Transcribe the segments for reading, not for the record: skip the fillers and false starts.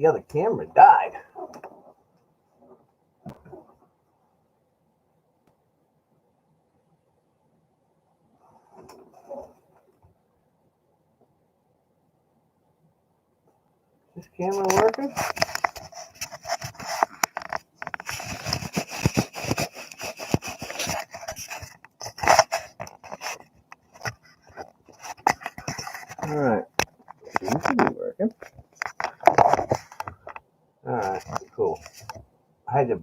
the other camera died. Is this camera working? Alright. Seems to be working. Alright, cool. I had to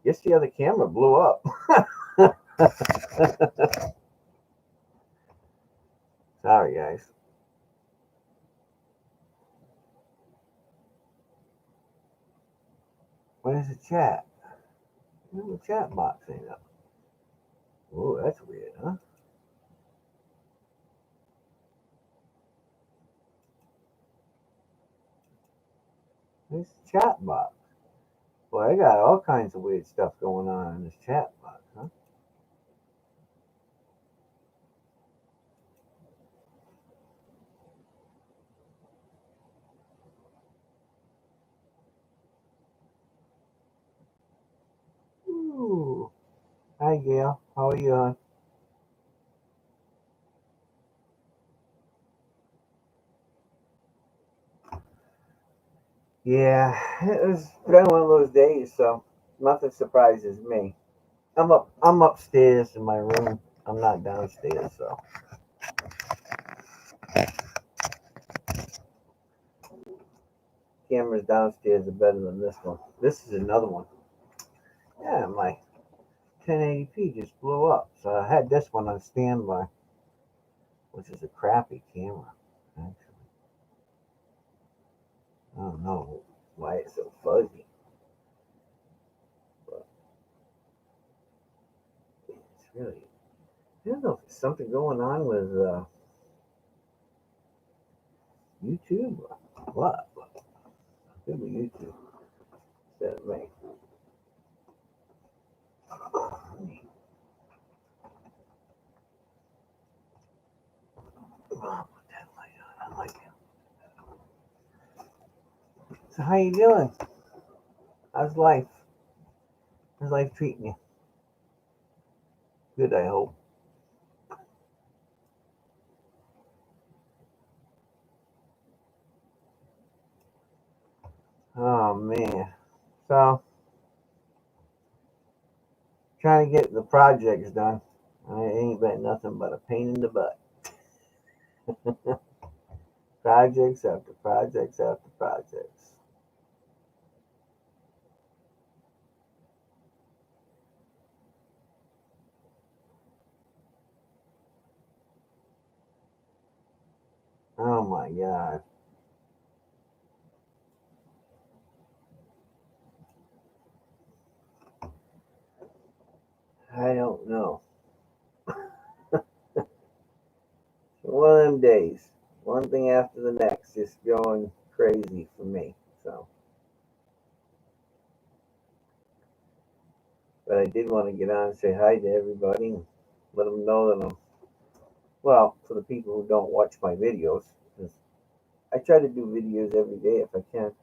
guess the other camera blew up. Sorry guys. Where's the chat? The chat box ain't up. Oh, that's weird, huh? This chat box. Well, I got all kinds of weird stuff going on in this chat box, huh? Ooh. Hi, Gail. How are you on? Yeah, it's been one of those days, so nothing surprises me. I'm upstairs in my room. I'm not downstairs, so cameras downstairs are better than this one. This is another one. Yeah, my 1080p just blew up, so I had this one on standby, which is a crappy camera, actually. I don't know why it's so fuzzy, but it's really. I don't know if there's something going on with YouTube or what. Could be YouTube instead of me. Oh, put that light on. I like it. So how you doing? How's life? How's life treating you? Good, I hope. Oh man. So trying to get the projects done. It ain't been nothing but a pain in the butt. Projects after projects after projects. Oh my god. I don't know. One of them days. One thing after the next, just going crazy for me. So, but I did want to get on and say hi to everybody and let them know that I'm, well, for the people who don't watch my videos, 'cause I try to do videos every day if I can.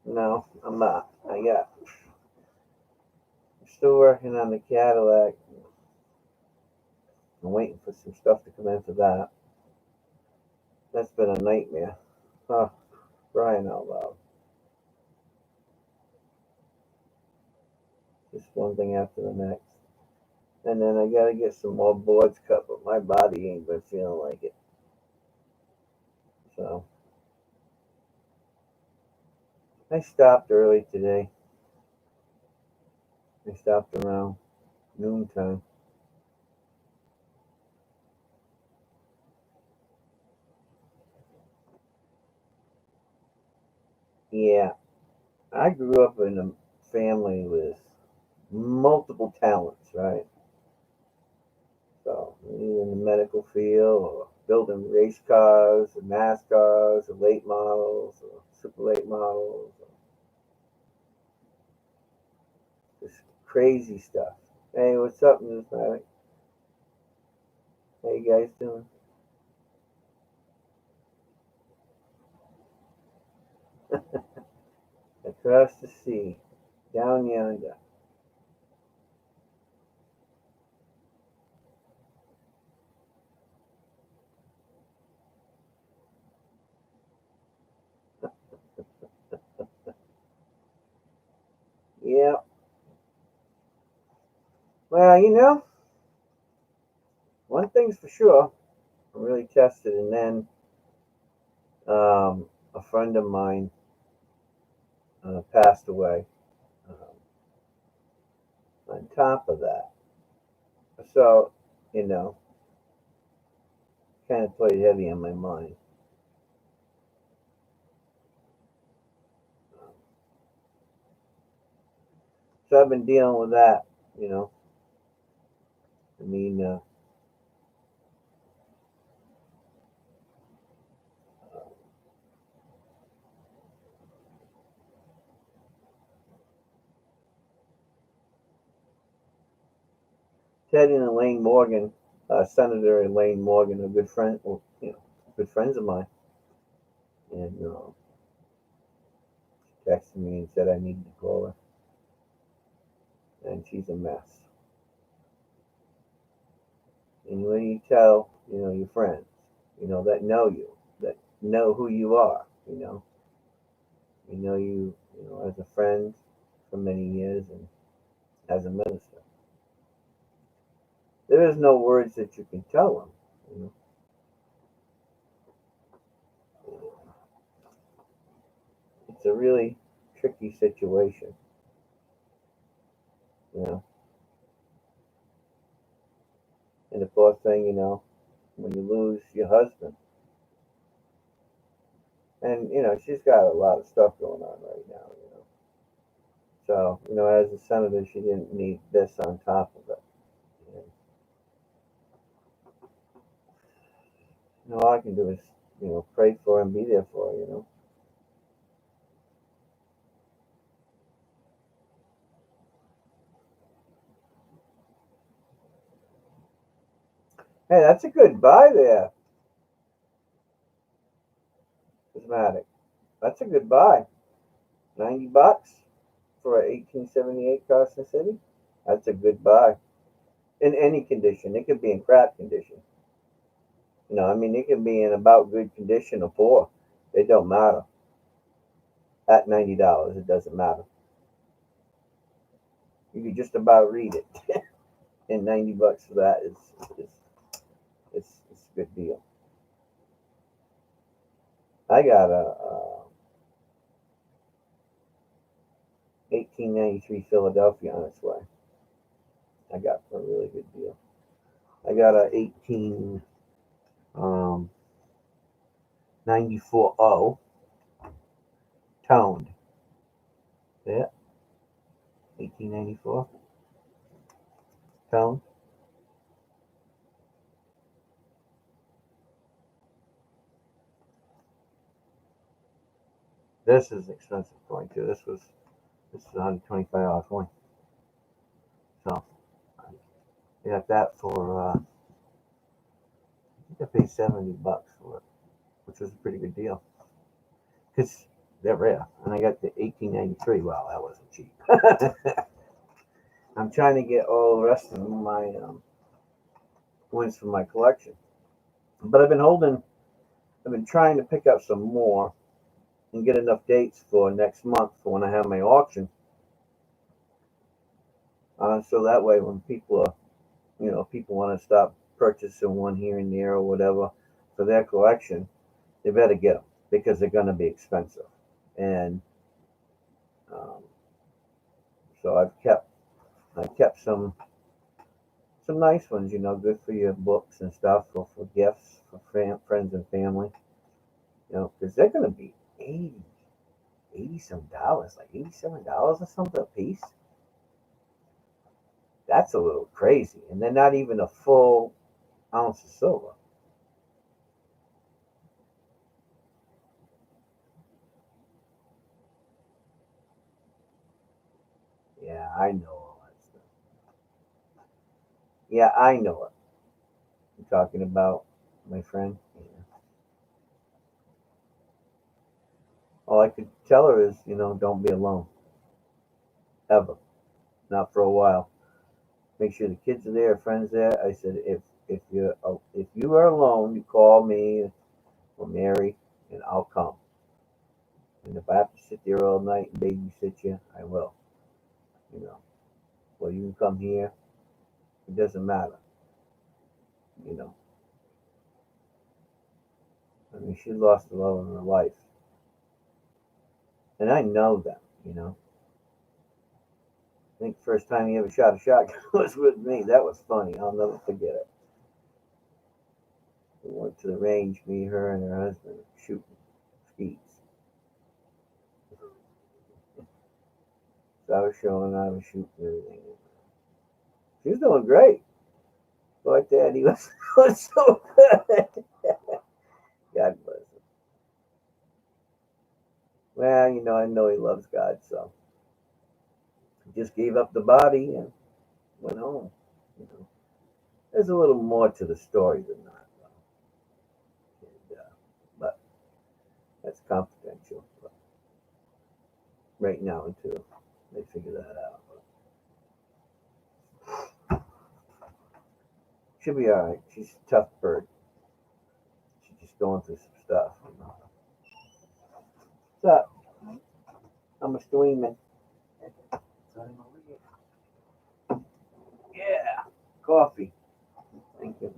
No, I'm not. I'm still working on the Cadillac. I'm waiting for some stuff to come in for that. That's been a nightmare. Oh, crying out loud. Just one thing after the next. And then I gotta get some more boards cut, but my body ain't been feeling like it. So I stopped early today. I stopped around noontime. Yeah, I grew up in a family with multiple talents, right? So either in the medical field or building race cars or NASCARs or late models or super late models or just crazy stuff. Hey, what's up, Newsmatic? How you guys doing? across the sea, down yonder. Yeah. Well, one thing's for sure. I'm really tested, and then a friend of mine passed away. On top of that, so you know, kind of played heavy on my mind. So I've been dealing with that. You know, I mean, Teddy and Elaine Morgan, Senator Elaine Morgan, a good friend, well, good friends of mine, and she texted me and said I needed to call her, and she's a mess. And when you tell, your friends, that know you, that know who you are, as a friend for many years and as a minister, there is no words that you can tell them. It's a really tricky situation, you know. And the fourth thing, when you lose your husband, and she's got a lot of stuff going on right now. So as a senator, she didn't need this on top of it. And, all I can do is pray for her and be there for her. Hey, that's a good buy there, Prismatic. That's a good buy. $90 for a 1878 Carson City. That's a good buy in any condition. It could be in crap condition. I mean, it can be in about good condition or poor. It don't matter. At $90, it doesn't matter. You can just about read it. And $90 for that is it's a good deal. I got a 1893 Philadelphia on its way. I got for a really good deal. I got a 18 um, 94 O toned. Yeah, 1894 toned. This is an expensive coin too. This is a $125 coin. So I got that for I think I paid $70 for it, which was a pretty good deal because they're rare. And I got the 1893. Wow, that wasn't cheap. I'm trying to get all the rest of my coins from my collection, but I've been trying to pick up some more and get enough dates for next month for when I have my auction. So that way, when people want to stop purchasing one here and there or whatever for their collection, they better get them because they're going to be expensive. And um, so I kept some nice ones, good for your books and stuff, or for gifts for friends and family, because they're going to be 80 some dollars, like $87 or something a piece. That's a little crazy, and they're not even a full ounce of silver. Yeah, I know all that stuff. Yeah, I know it. You're talking about my friend. Yeah. Oh, all I could tell her is, don't be alone ever, not for a while. Make sure the kids are there, friends there. I said, if you are alone, you call me or Mary, and I'll come. And if I have to sit there all night and babysit you, I will. You know, well, you can come here. It doesn't matter. You know, I mean, she lost the love of her life, and I know them. I think the first time he ever shot a shotgun was with me. That was funny. I'll never forget it. We went to the range, me, her, and her husband, shooting skeets. So I was showing, I was shooting everything. She was doing great. But Dad, he was so good. God bless him. Well, I know he loves God, so he just gave up the body and went home. You know, there's a little more to the story than that, but that's confidential. But right now, until they figure that out, but she'll be all right. She's a tough bird. She's just going through some stuff. What's up? I'm a Stewman. Yeah, coffee. Thank you.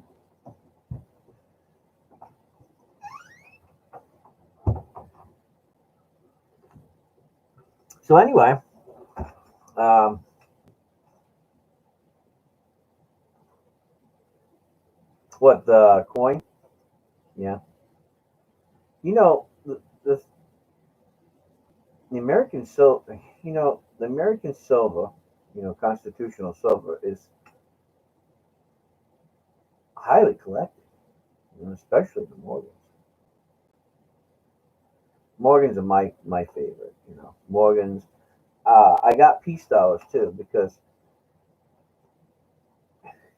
So anyway, um, what the coin? Yeah, the American silver. The American silver. Constitutional silver is highly collected. Especially the Morgans. Morgans are my favorite. Morgans. I got peace dollars too because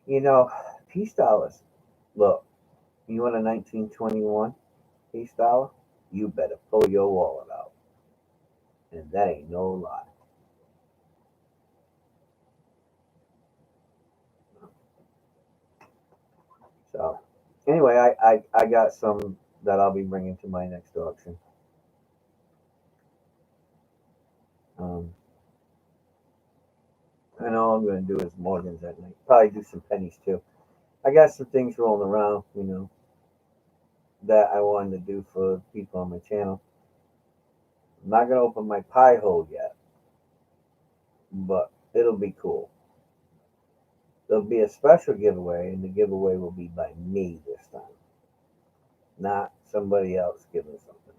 you know peace dollars. Look, you want a 1921 peace dollar? You better pull your wallet out, and that ain't no lie. So anyway, I got some that I'll be bringing to my next auction. Um, and all I'm going to do is Morgans at night. Probably do some pennies too. I got some things rolling around, that I wanted to do for people on my channel. I'm not going to open my pie hole yet, but it'll be cool. There'll be a special giveaway, and the giveaway will be by me this time, not somebody else giving something.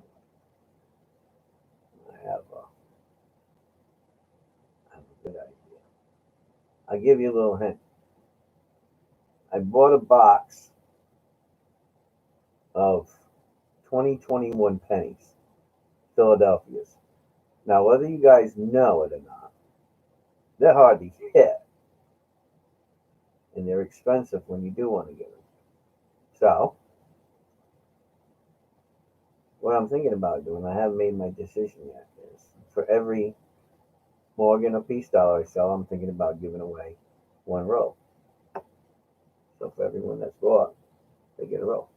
I have a good idea. I'll give you a little hint. I bought a box of 2021 pennies, Philadelphia's. Now, whether you guys know it or not, they're hard to get, and they're expensive when you do want to get them. So, what I'm thinking about doing, I haven't made my decision yet, is for every Morgan or Peace dollar I sell, I'm thinking about giving away one roll. So for everyone that's bought, they get a roll.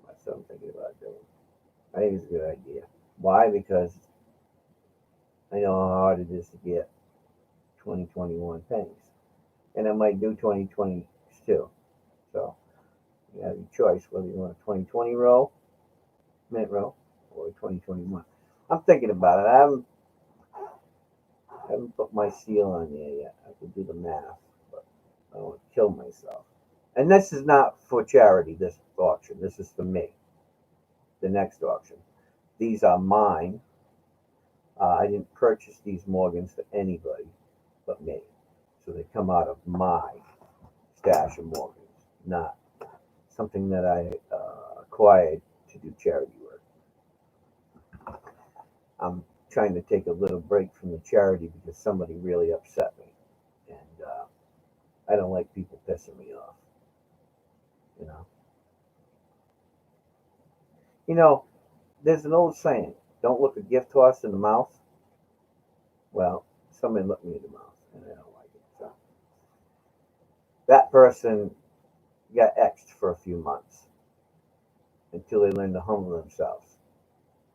That's what I'm thinking about doing. I think it's a good idea. Why? Because I know how hard it is to get 2021 pennies. And I might do 2020s too. So you have your choice whether you want a 2020 roll, mint roll, or a 2021. I'm thinking about it. I haven't put my seal on there yet. I could do the math, but I don't want to kill myself. And this is not for charity, this auction. This is for me, the next auction. These are mine. I didn't purchase these Morgans for anybody but me. So they come out of my stash of Morgans, not something that I acquired to do charity work. I'm trying to take a little break from the charity because somebody really upset me. And I don't like people pissing me off. You know, you know, there's an old saying: "Don't look a gift horse in the mouth." Well, somebody looked me in the mouth, and I don't like it. So that person got X'd for a few months until they learn to humble themselves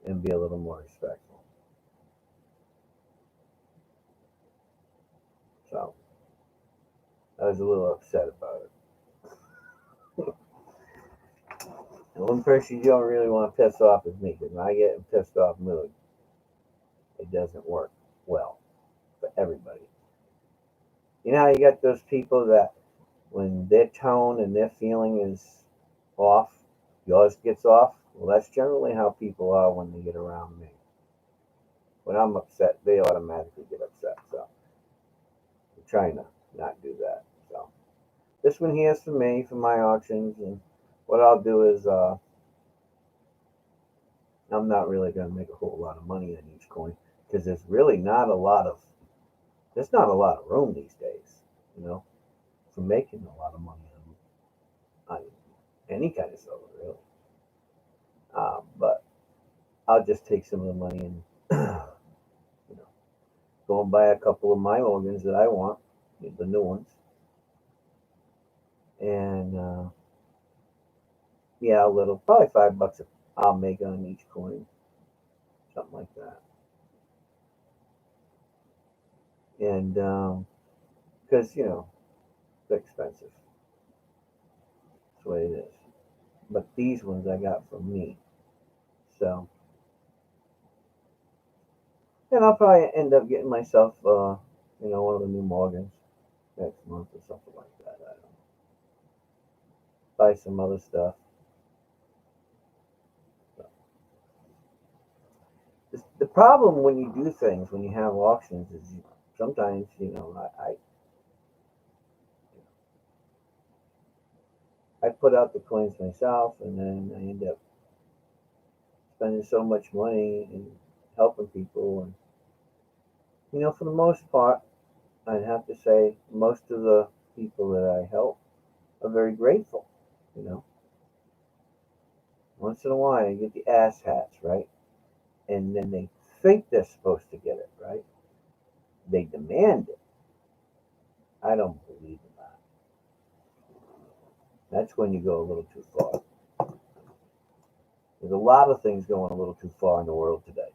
and be a little more respectful. So I was a little upset about it. And one person you don't really want to piss off is me, because when I get in a pissed off mood, it doesn't work well for everybody. You know how you got those people that when their tone and their feeling is off, yours gets off? Well, that's generally how people are when they get around me. When I'm upset, they automatically get upset. So I'm trying to not do that. So this one here is for me, for my auctions. And what I'll do is I'm not really going to make a whole lot of money on each coin, because there's not a lot of room these days, you know, for making a lot of money on any kind of silver, really. But I'll just take some of the money and, you know, go and buy a couple of my organs that I want, the new ones, and yeah, a little, probably $5 I'll make on each coin, something like that. And because they're expensive, that's the way it is. But these ones I got from me, so and I'll probably end up getting myself, one of the new Morgans next month or something like that. I don't know. Buy some other stuff. So, the problem when you do things, when you have auctions, is sometimes, I put out the coins myself, and then I end up spending so much money and helping people. And, for the most part, I'd have to say most of the people that I help are very grateful. You know, once in a while you get the ass hats, right? And then they think they're supposed to get it, right? They demand it. I don't believe in that. That's when you go a little too far. There's a lot of things going a little too far in the world today.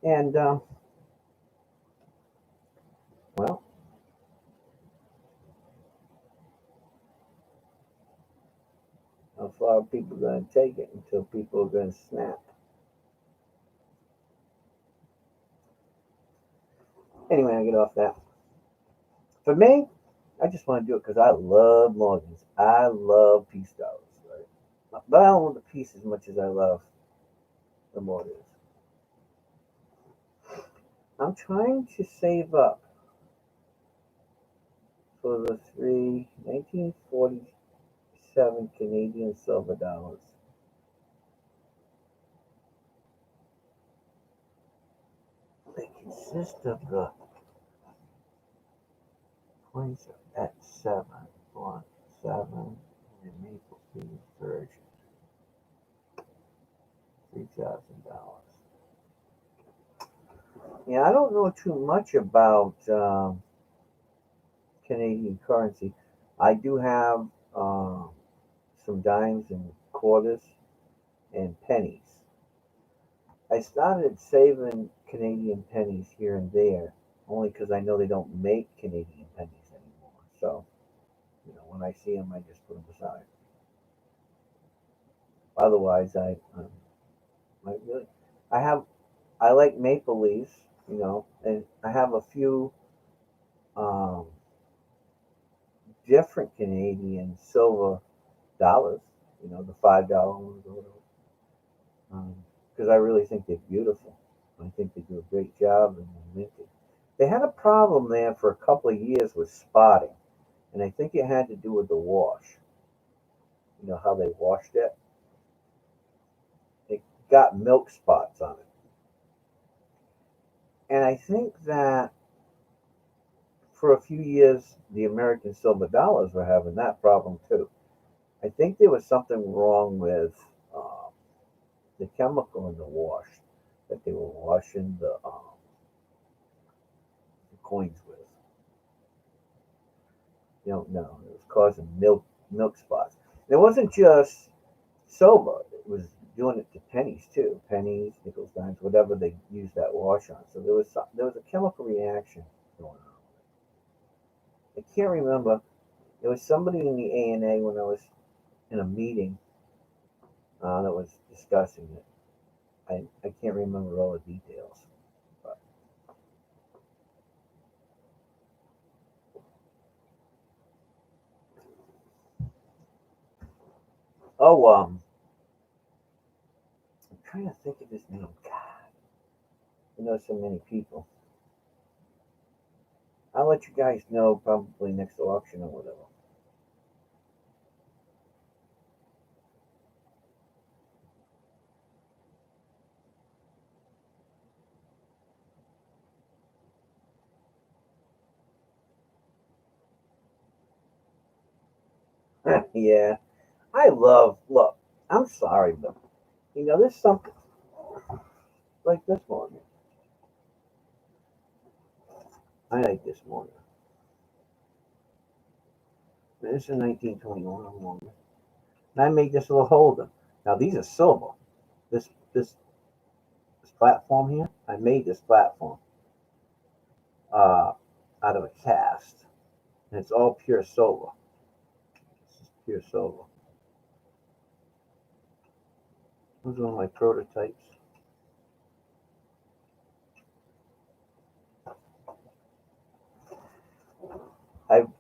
And, well, how far are people going to take it until people are going to snap? Anyway, I get off that. For me, I just want to do it because I love Morgans. I love peace dollars, right? But I don't want the peace as much as I love the Morgans. I'm trying to save up for the three 1947 Canadian silver dollars. They consist of the points at 7.7 and maple leaf version, $3,000. Yeah, I don't know too much about Canadian currency. I do have some dimes and quarters and pennies. I started saving Canadian pennies here and there only because I know they don't make Canadian pennies anymore. So, when I see them, I just put them aside. Otherwise, I really, I have, I like maple leaves, and I have a few um, different Canadian silver dollars, the $5 ones or whatever, because I really think they're beautiful. I think they do a great job in the minting. They had a problem there for a couple of years with spotting, and I think it had to do with the wash. You know how they washed it? It got milk spots on it. And I think that for a few years, the American silver dollars were having that problem too. I think there was something wrong with um, the chemical in the wash that they were washing the coins with. You don't know. It was causing milk spots. And it wasn't just silver. It was doing it to pennies too. Pennies, nickels, dimes, whatever they used that wash on. So there was a chemical reaction going on. I can't remember. There was somebody in the ANA when I was in a meeting that was discussing it. I can't remember all the details. But, oh, I'm trying to think of his name. God, I know so many people. I'll let you guys know probably next auction or whatever. Yeah, look, I'm sorry, but there's something like this morning. I like this morning. This is 1921 morning. And I made this little holder. Now these are silver. This this this platform here, I made this platform uh, out of a cast, and it's all pure silver. This is pure silver. Those are one of my prototypes.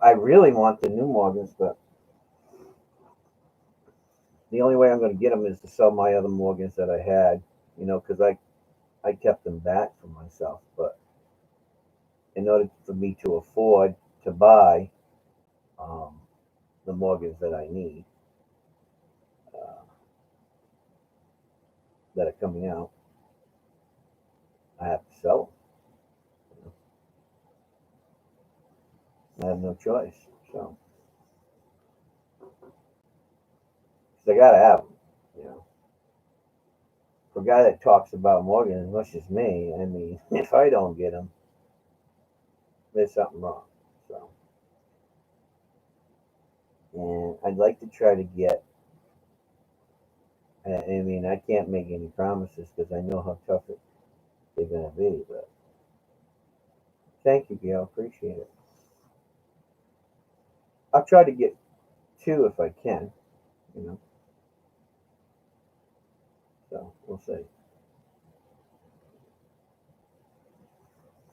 I really want the new Morgans, but the only way I'm going to get them is to sell my other Morgans that I had, because I kept them back for myself. But in order for me to afford to buy um, the Morgans that I need uh, that are coming out, I have to sell them. I have no choice. So 'cause I got to have them. You know, for a guy that talks about Morgan as much as me, I mean, if I don't get them, there's something wrong. So, and I'd like to try to get. I mean, I can't make any promises because I know how tough they're going to be. But thank you, Gail. Appreciate it. I'll try to get two if I can. You know, so we'll see.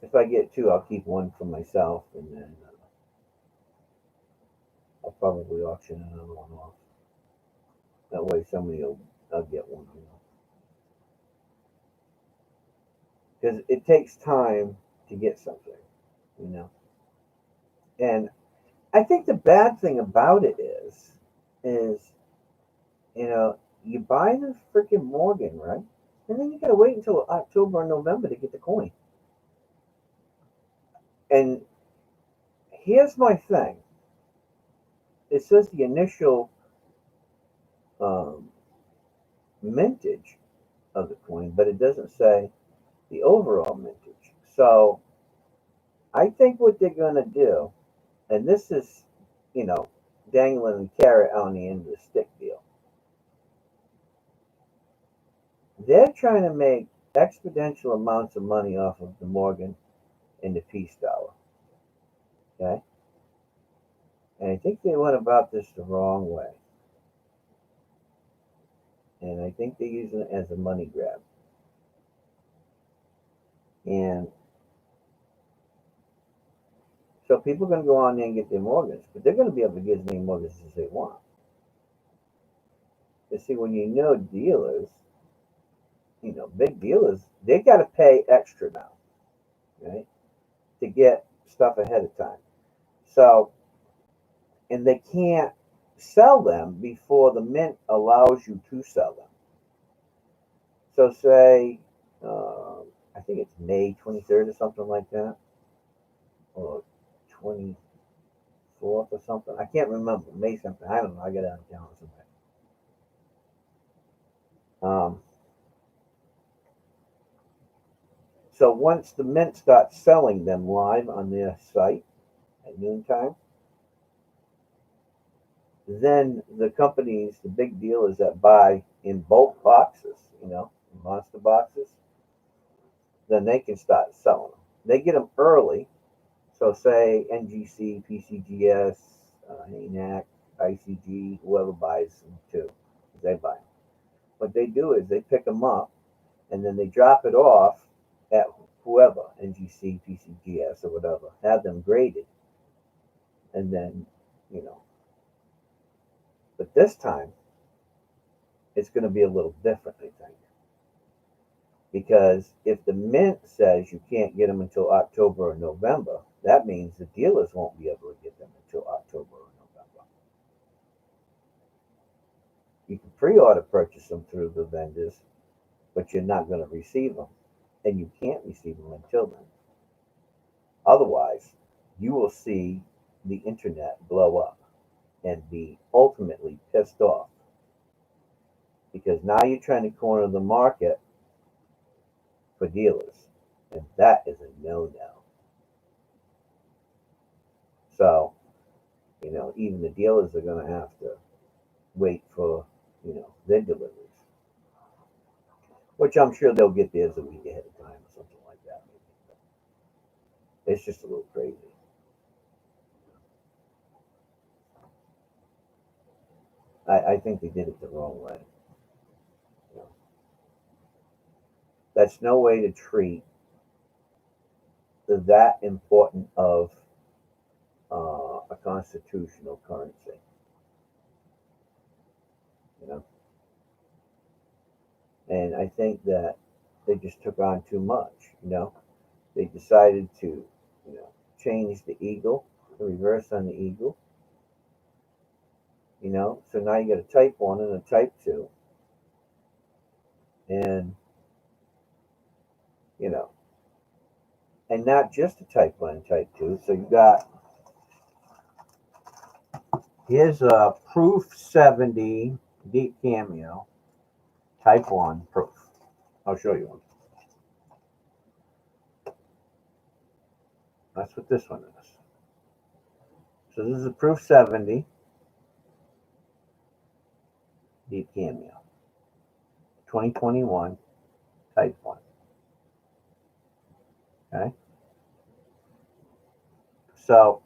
If I get two, I'll keep one for myself, and then I'll probably auction another one off. That way, I'll get one. Because it takes time to get something. You know, and I think the bad thing about it is you buy the freaking Morgan, right? And then you gotta wait until October or November to get the coin. And here's my thing: it says the initial um, mintage of the coin, but it doesn't say the overall mintage. So I think what they're gonna do, and this is, you know, dangling the carrot on the end of the stick deal. They're trying to make exponential amounts of money off of the Morgan and the peace dollar. Okay? And I think they went about this the wrong way. And I think they're using it as a money grab. And so people are going to go on there and get their mortgage, but they're going to be able to get as many mortgages as they want. You see, when dealers, big dealers, they got to pay extra now, right, to get stuff ahead of time. So, and they can't sell them before the mint allows you to sell them. So, say, I think it's May 23rd or something like that, or 24th. 4th or something. I can't remember. May something. I don't know. I got it on the calendar somewhere. So once the Mint starts selling them live on their site at noontime, then the companies, the big dealers that buy in bulk boxes, monster boxes, then they can start selling them. They get them early. So say NGC, PCGS, ANAC, ICG, whoever buys them too, they buy them. What they do is they pick them up and then they drop it off at whoever, NGC, PCGS, or whatever, have them graded. And then, you know, but this time it's going to be a little different, I think. Because if the Mint says you can't get them until October or November, that means the dealers won't be able to get them until October or November. You can pre-order purchase them through the vendors, but you're not going to receive them, and you can't receive them until then. Otherwise, you will see the internet blow up and be ultimately pissed off because now you're trying to corner the market for dealers, and that is a no-no. So, even the dealers are going to have to wait for, their deliveries, which I'm sure they'll get theirs a week ahead of time or something like that. It's just a little crazy. I think they did it the wrong way. You know, that's no way to treat that important of a constitutional currency. You know, and I think that they just took on too much. They decided to, change the eagle, the reverse on the eagle. So now you got a type 1 and a type 2, and you know, and not just a type 1 and type 2. So you got here's a proof 70 deep cameo type 1 proof. I'll show you one. That's what this one is. So this is a proof 70 deep cameo 2021 type 1. Okay. So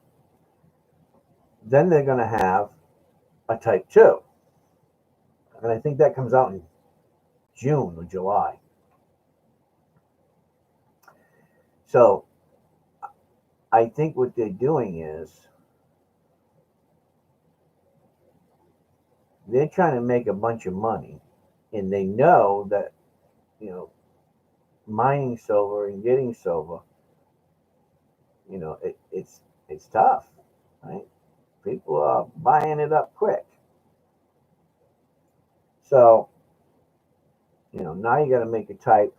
then they're going to have a type 2. And I think that comes out in June or July. So I think what they're doing is they're trying to make a bunch of money, and they know that, mining silver and getting silver, it's tough, right? People are buying it up quick. So, now you got to make a type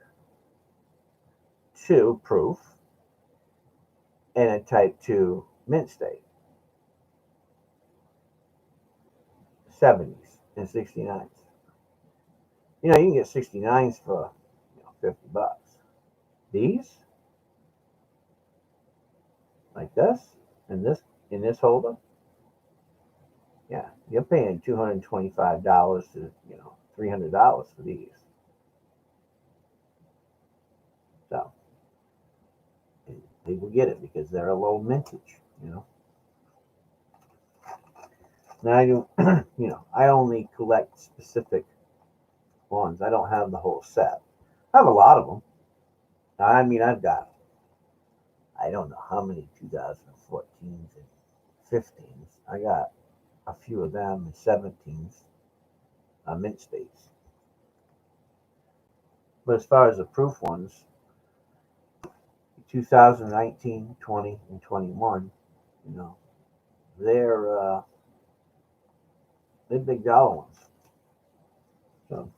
2 proof and a type 2 mint state. 70s and 69s. You can get 69s for $50. These, like this, and this in this holder, yeah, you're paying $225 to $300 for these. So people get it because they're a low mintage. Now I only collect specific ones. I don't have the whole set. I have a lot of them. I mean, I've got, I don't know how many 2014s and 15s. I got a few of them and 17s, mint states. But as far as the proof ones, 2019, 20, and 21, they're big dollar ones. So,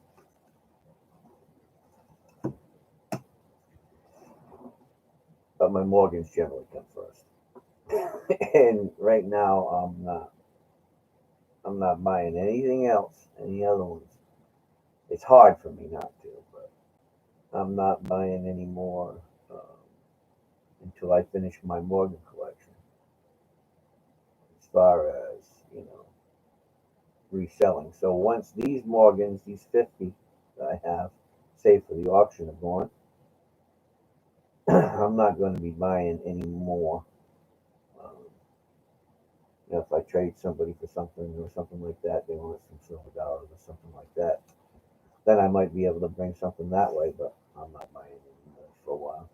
but my Morgans generally come first. And right now, I'm not buying anything else, any other ones. It's hard for me not to, but I'm not buying any more until I finish my Morgan collection. As far as reselling. So once these Morgans, these 50 that I have, saved for the auction, are gone, I'm not going to be buying any more. Um, if I trade somebody for something or something like that, they want some silver dollars or something like that, then I might be able to bring something that way, but I'm not buying any more for a while.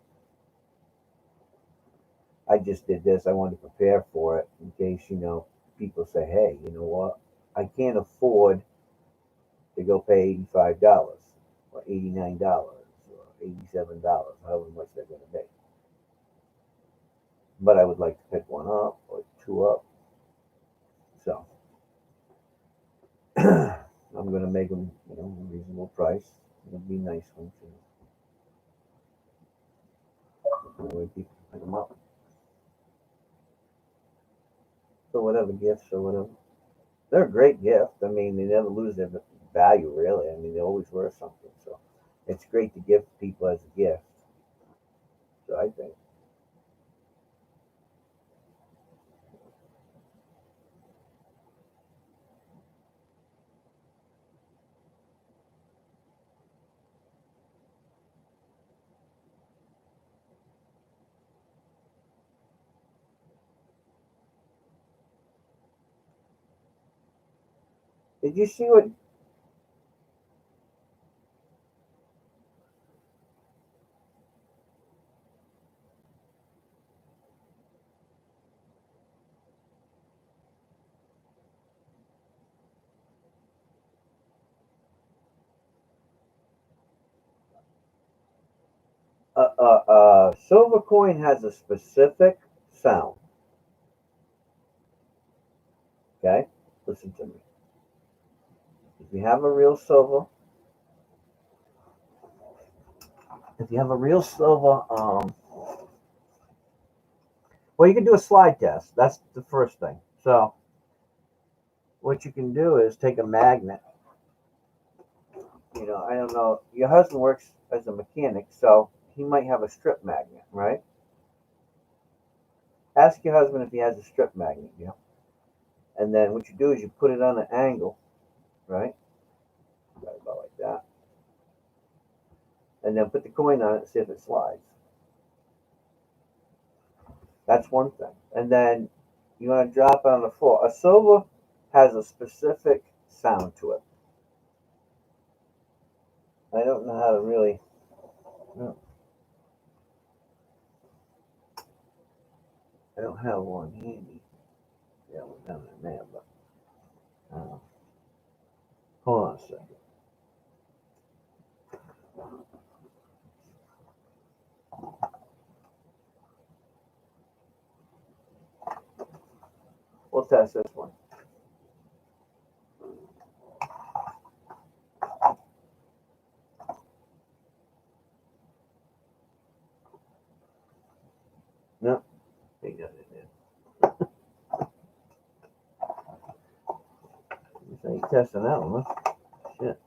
I just did this. I wanted to prepare for it in case, people say, hey, you know what? I can't afford to go pay $85 or $89 or $87, however much they're going to be. But I would like to pick one up or two up. So I'm going to make them, a reasonable price. It'll be nice ones. That way people pick them up. So whatever gifts or whatever. They're a great gift. I mean, they never lose their value, really. I mean, they always worth something. So it's great to give people as a gift. So I think. Did you see what silver coin has a specific sound? Okay, listen to me. If you have a real silver, if you have a real silver, well, you can do a slide test. That's the first thing. So what you can do is take a magnet. I don't know. Your husband works as a mechanic, so he might have a strip magnet, right? Ask your husband if he has a strip magnet, And then what you do is you put it on an angle, right? Right about like that. And then put the coin on it and see if it slides. That's one thing. And then you want to drop it on the floor. A silver has a specific sound to it. I don't know how to really. No, I don't have one handy. Yeah, we're down there, but uh, hold on a second. We'll test this one. No, he got it in. So you testing that one, huh? Shit.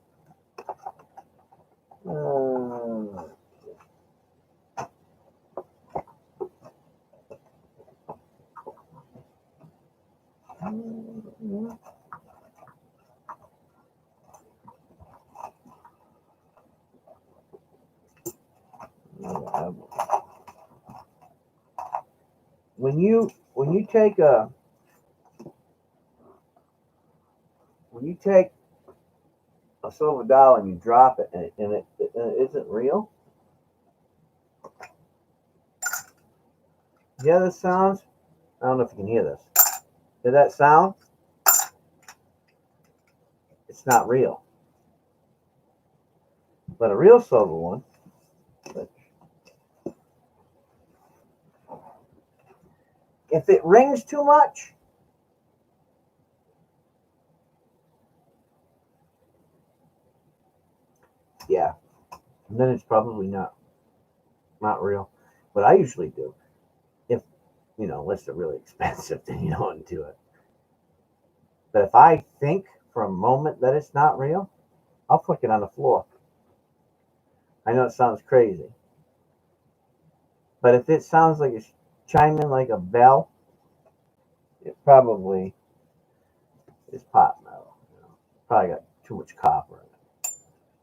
Uh, when you take a when you take a silver dollar and you drop it and it isn't real. You hear this sounds? I don't know if you can hear this. Hear that sound? It's not real. But a real silver one, if it rings too much, yeah, then it's probably not real. What I usually do, if unless they're really expensive, then you don't do it. But if I think for a moment that it's not real, I'll flick it on the floor. I know it sounds crazy, but if it sounds like it's chiming like a bell, it probably is pot metal. Probably got too much copper in it.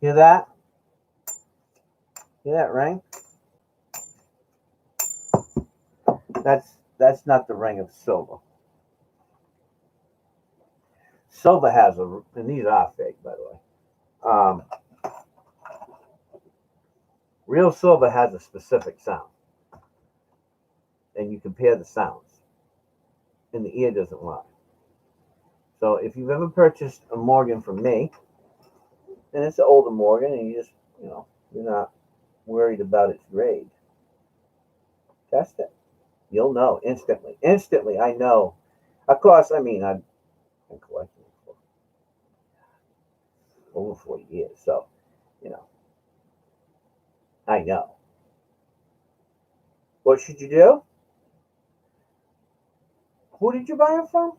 Hear that? Hear that ring? That's not the ring of silver. Silver has and these are fake, by the way. Um, Real silver has a specific sound, and you compare the sounds, and the ear doesn't lie. So if you've ever purchased a Morgan from me, and it's an older Morgan, and you're not worried about its grade, test it. You'll know instantly. Instantly, I know. Of course, I've been collecting for over 40 years, so you know, I know. What should you do? Who did you buy it from?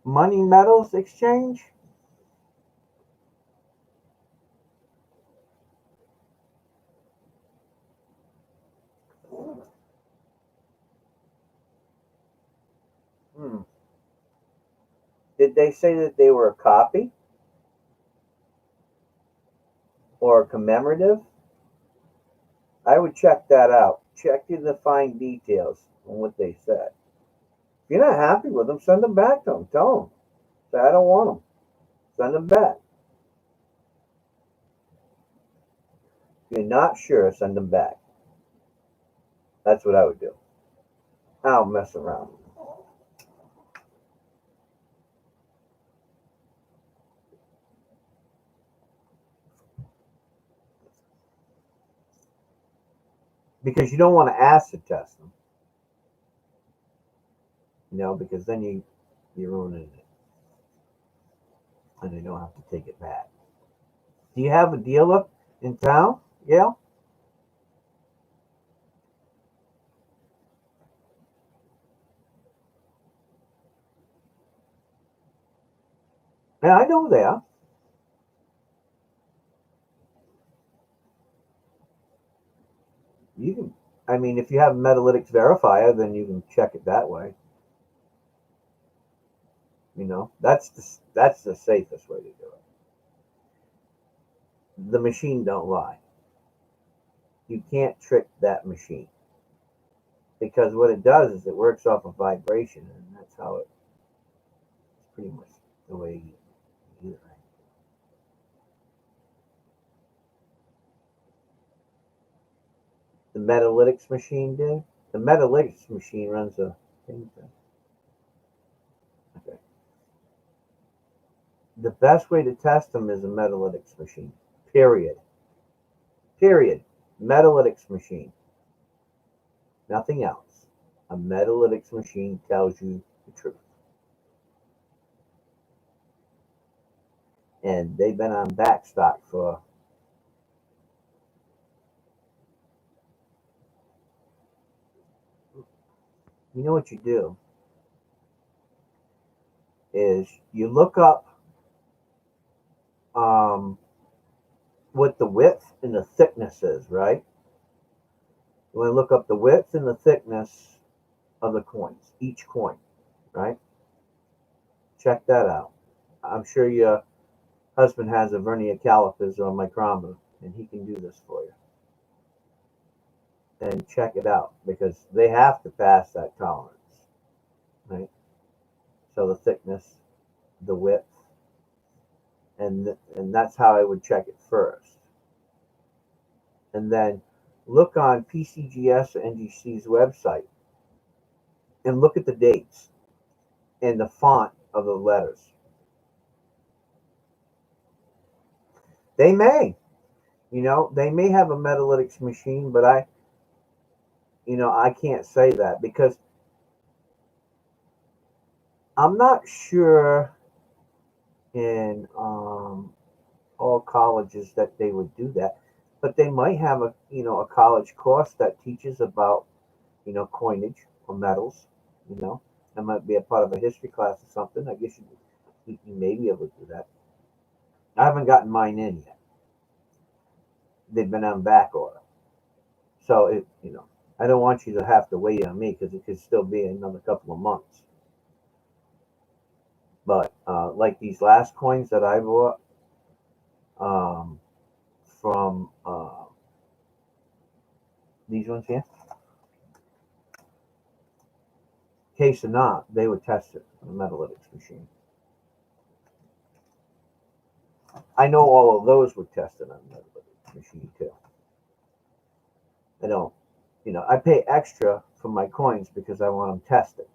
Money Metals Exchange? Hmm. Did they say that they were a copy or a commemorative? I would check that out. Check the fine details on what they said. If you're not happy with them, send them back to them. Tell them. Say, I don't want them. Send them back. If you're not sure, send them back. That's what I would do. I don't mess around. Because you don't want to acid test them, because then you're ruining it, and they don't have to take it back. Do you have a dealer in town, Gail? Yeah, I know they are. You can, if you have Metalytics Verifier, then you can check it that way. That's the safest way to do it. The machine don't lie. You can't trick that machine because what it does is it works off of vibration, and that's how it's pretty much the way you do it. Right? The Metalytics machine did. The Metalytics machine runs a thing. Okay. The best way to test them is a Metalytics machine. Period. Period. Metalytics machine. Nothing else. A Metalytics machine tells you the truth. And they've been on backstock for what you do is you look up um, what the width and the thickness is, right? You want to look up the width and the thickness of the coins, each coin, right? Check that out. I'm sure your husband has a vernier calipers or a micrometer, and he can do this for you. And check it out because they have to pass that tolerance, right? So the thickness, the width, and that's how I would check it first. And then look on PCGS or NGC's website and look at the dates and the font of the letters. They may, they may have a Metalytics machine, but I can't say that because I'm not sure in all colleges that they would do that, but they might have a college course that teaches about coinage or metals. That might be a part of a history class or something. I guess you may be able to do that. I haven't gotten mine in yet. They've been on back order. So I don't want you to have to wait on me because it could still be another couple of months. But like these last coins that I bought from these ones here, case or not, they were tested on a Metalytics machine. I know all of those were tested on a Metalytics machine too. I don't, I pay extra for my coins because I want them tested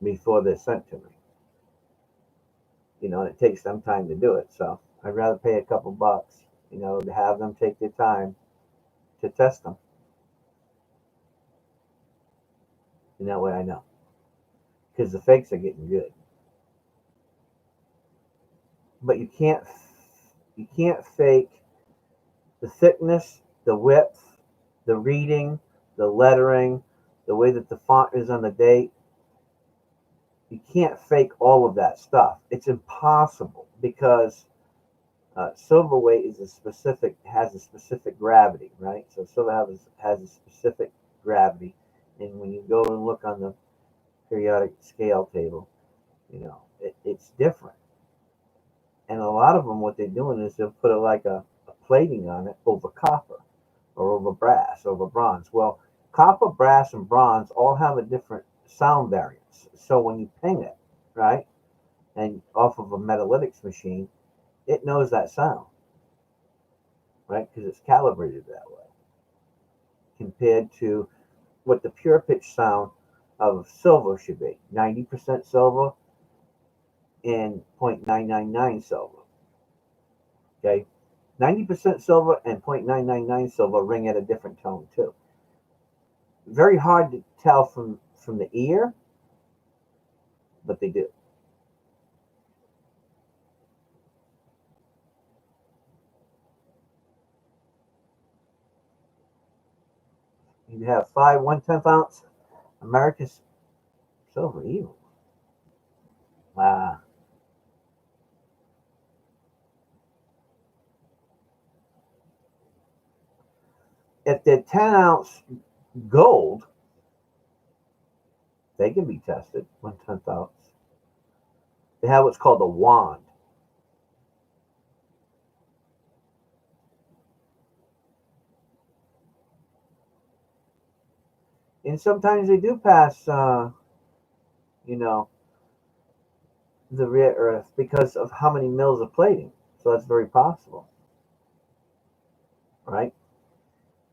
before they're sent to me. And it takes them time to do it. So I'd rather pay a couple bucks, to have them take their time to test them. And that way I know. Because the fakes are getting good. But you can't fake the thickness, the width, the reading, the lettering, the way that the font is on the date. You can't fake all of that stuff. It's impossible because silver weight has a specific gravity, right? So silver has a specific gravity, and when you go and look on the periodic scale table, it's different. And a lot of them, what they're doing is they'll put a plating on it over copper or over brass, over bronze. Well, copper, brass, and bronze all have a different sound variance. So when you ping it, right, and off of a Metalytics machine, it knows that sound, right, because it's calibrated that way, compared to what the pure pitch sound of silver should be, 90% silver and 0.999 silver. Okay, 90% silver and 0.999 silver ring at a different tone too. Very hard to tell from the ear, but they do. You have 5 1/10 ounce America's silver eagle. Wow. If they're 10 ounce gold, they can be tested 1/10 ounce. They have what's called a wand. And sometimes they do pass, the rare earth because of how many mils of plating. So that's very possible, right?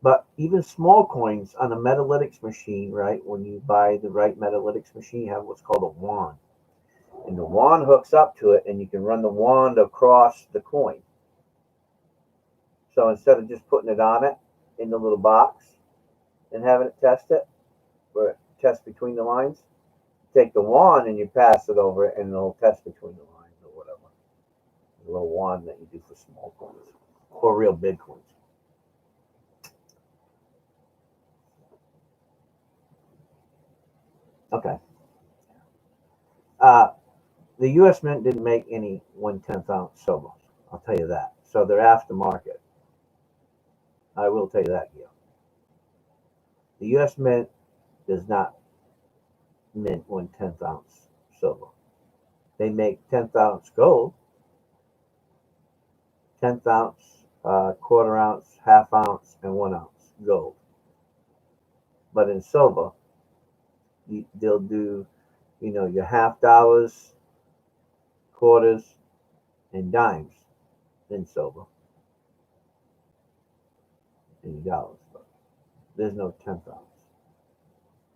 But even small coins on a Metalytics machine, right? When you buy the right Metalytics machine, you have what's called a wand. And the wand hooks up to it, and you can run the wand across the coin. So instead of just putting it on it in the little box and having it test it, where it tests between the lines, take the wand and you pass it over it, and it'll test between the lines or whatever. The little wand that you do for small coins or real big coins. Okay. The U.S. Mint didn't make any 1/10 ounce silver. I'll tell you that. So they're aftermarket. I will tell you that, Gil. The U.S. Mint does not mint 1/10 ounce silver. They make 10th ounce gold, 10th ounce, quarter ounce, half ounce, and 1 ounce gold. But in silver, they'll do, your half dollars, quarters, and dimes in silver, and your dollars. But there's no 10th ounce.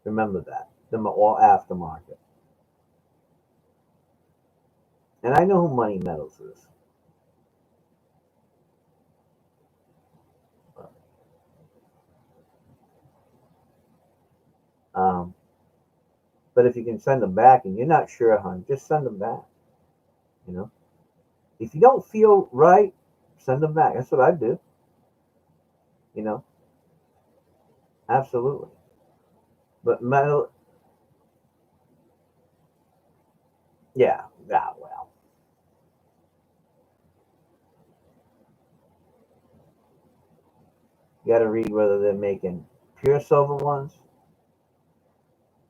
Remember that. Them are all aftermarket. And I know who Money Metals is. Um, but if you can send them back and you're not sure, hon, just send them back. You know, if you don't feel right, send them back. That's what I do. You know, absolutely. But metal, yeah, yeah, well, you got to read whether they're making pure silver ones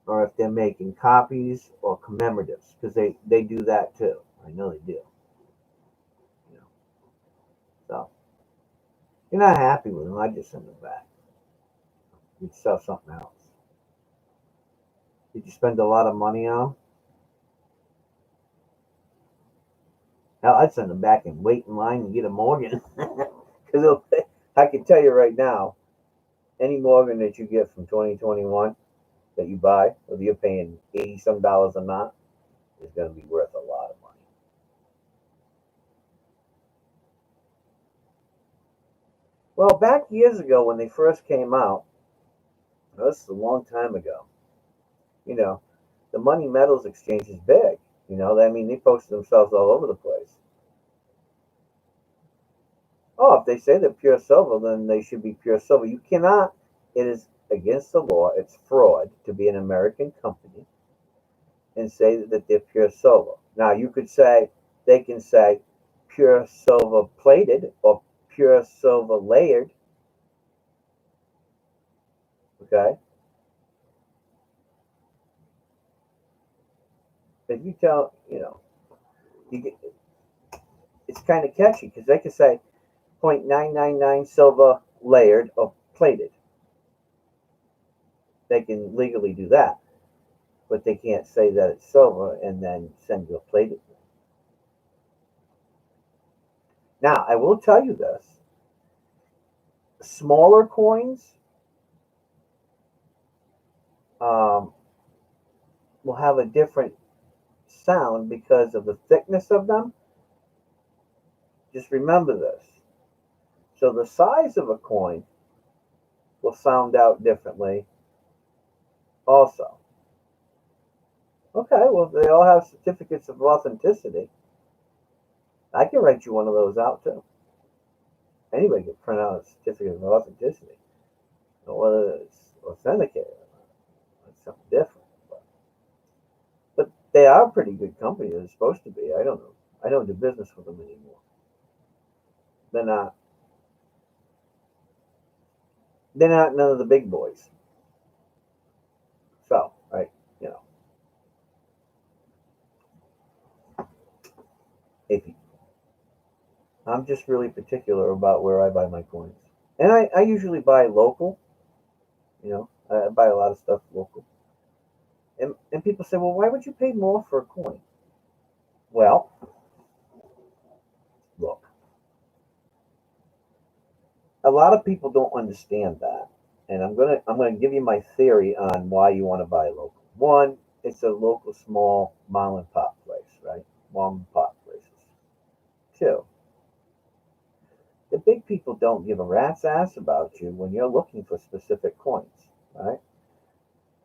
or if they're making copies or commemoratives, because they do that too. I know they do. You know, so if you're not happy with them, I just send them back. You'd sell something else. Did you spend a lot of money on them? Hell, I'd send them back and wait in line and get a Morgan. Because I can tell you right now, any Morgan that you get from 2021 that you buy, whether you're paying 80 some dollars or not, is going to be worth a lot of money. Well, back years ago when they first came out, this is a long time ago, you know, the Money Metals Exchange is big. I mean, they posted themselves all over the place. Oh, if they say they're pure silver, then they should be pure silver. You cannot, it is against the law, it's fraud to be an American company and say that they're pure silver. Now, you could say, they can say pure silver plated or pure silver layered, okay? If you tell, you get, it's kind of catchy because they could say 0.999 silver layered or plated. They can legally do that, but they can't say that it's silver and then send you a plated. Now, I will tell you this: smaller coins um, will have a different sound because of the thickness of them. Just remember this. So the size of a coin will sound out differently also. Okay, well, they all have certificates of authenticity. I can write you one of those out too. Anybody can print out a certificate of authenticity. Whether it's authenticated or not, that's something different. But they are a pretty good company. They're supposed to be. I don't know. I don't do business with them anymore. They're not. They're not none of the big boys. So, right, you know, if you, I'm just really particular about where I buy my coins, and I usually buy local. I buy a lot of stuff local. And people say, well, why would you pay more for a coin? Well, look, a lot of people don't understand that, and I'm gonna give you my theory on why you want to buy local. One, it's a local small mom and pop place, right? Mom and pop places. Two, the big people don't give a rat's ass about you when you're looking for specific coins, right?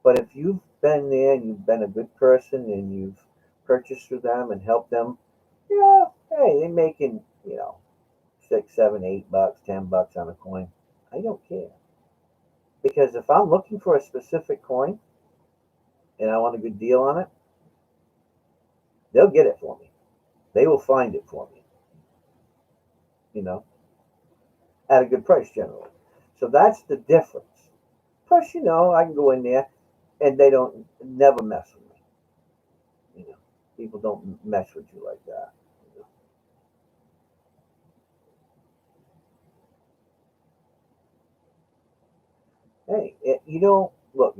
But if you've been there and you've been a good person and you've purchased through them and helped them, yeah, hey, they're making, 6, 7, $8, $10 on a coin. I don't care. Because if I'm looking for a specific coin and I want a good deal on it, they'll get it for me. They will find it for me, you know, at a good price generally. So that's the difference. Plus, I can go in there and they don't never mess with me. You know, people don't mess with you like that. Hey, you don't look,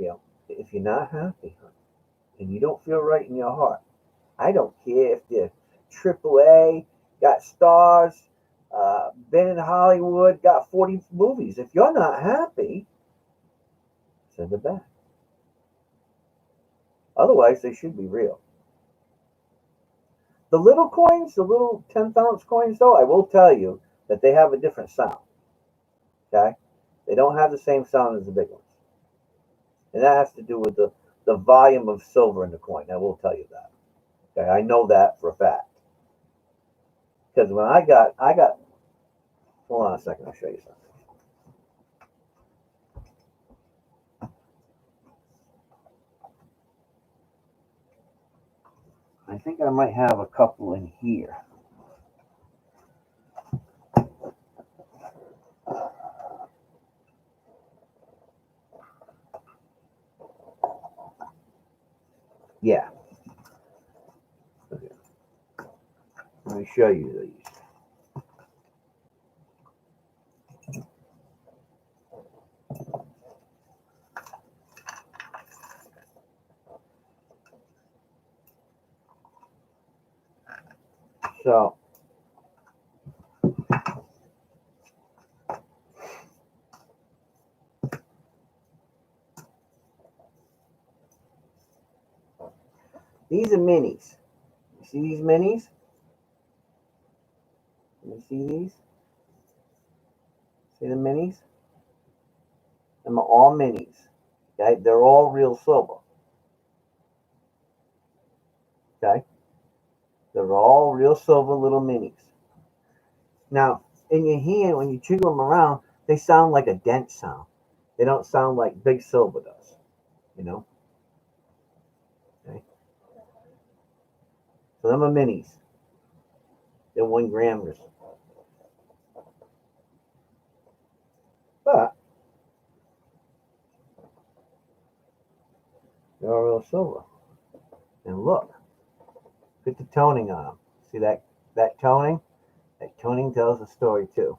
if you're not happy, huh, and you don't feel right in your heart, I don't care if they're AAA, got stars, been in Hollywood, got 40 movies. If you're not happy, send it back. Otherwise, they should be real. The little coins, the little 10th ounce coins, though, I will tell you that they have a different sound. Okay? They don't have the same sound as the big ones. And that has to do with the volume of silver in the coin. I will tell you that. Okay? I know that for a fact. Because when I got, hold on a second, I'll show you something. I think I might have a couple in here. Yeah. Okay. Let me show you these. So, these are minis. You see these minis? You see these? See the minis? Them are all minis. Okay? They're all real silver. Okay? They're all real silver little minis. Now, in your hand, when you jiggle them around, they sound like a dent sound. They don't sound like big silver does. You know? Okay? So them are minis. They're 1 grammers. But they're all real silver. And look at the toning on them. See that toning? That toning tells a story too.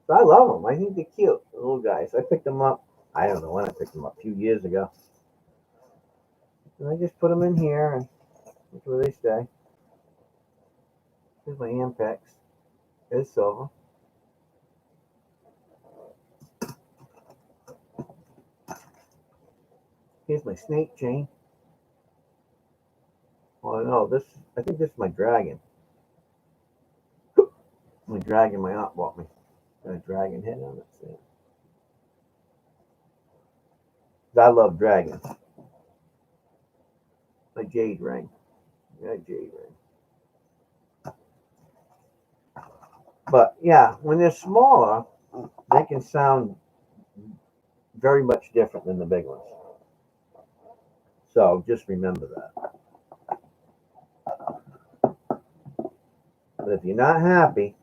So I love them. I think they're cute, the little guys. I picked them up. I don't know when I picked them up. A few years ago. And I just put them in here, and that's where they stay. Here's my Ampex. There's silver. Here's my snake chain. Oh no, this. I think this is my dragon. My dragon my aunt bought me. Got a dragon head on it. See? I love dragons. My jade ring. Yeah, jade ring. But yeah, when they're smaller, they can sound very much different than the big ones. So just remember that. But if you're not happy,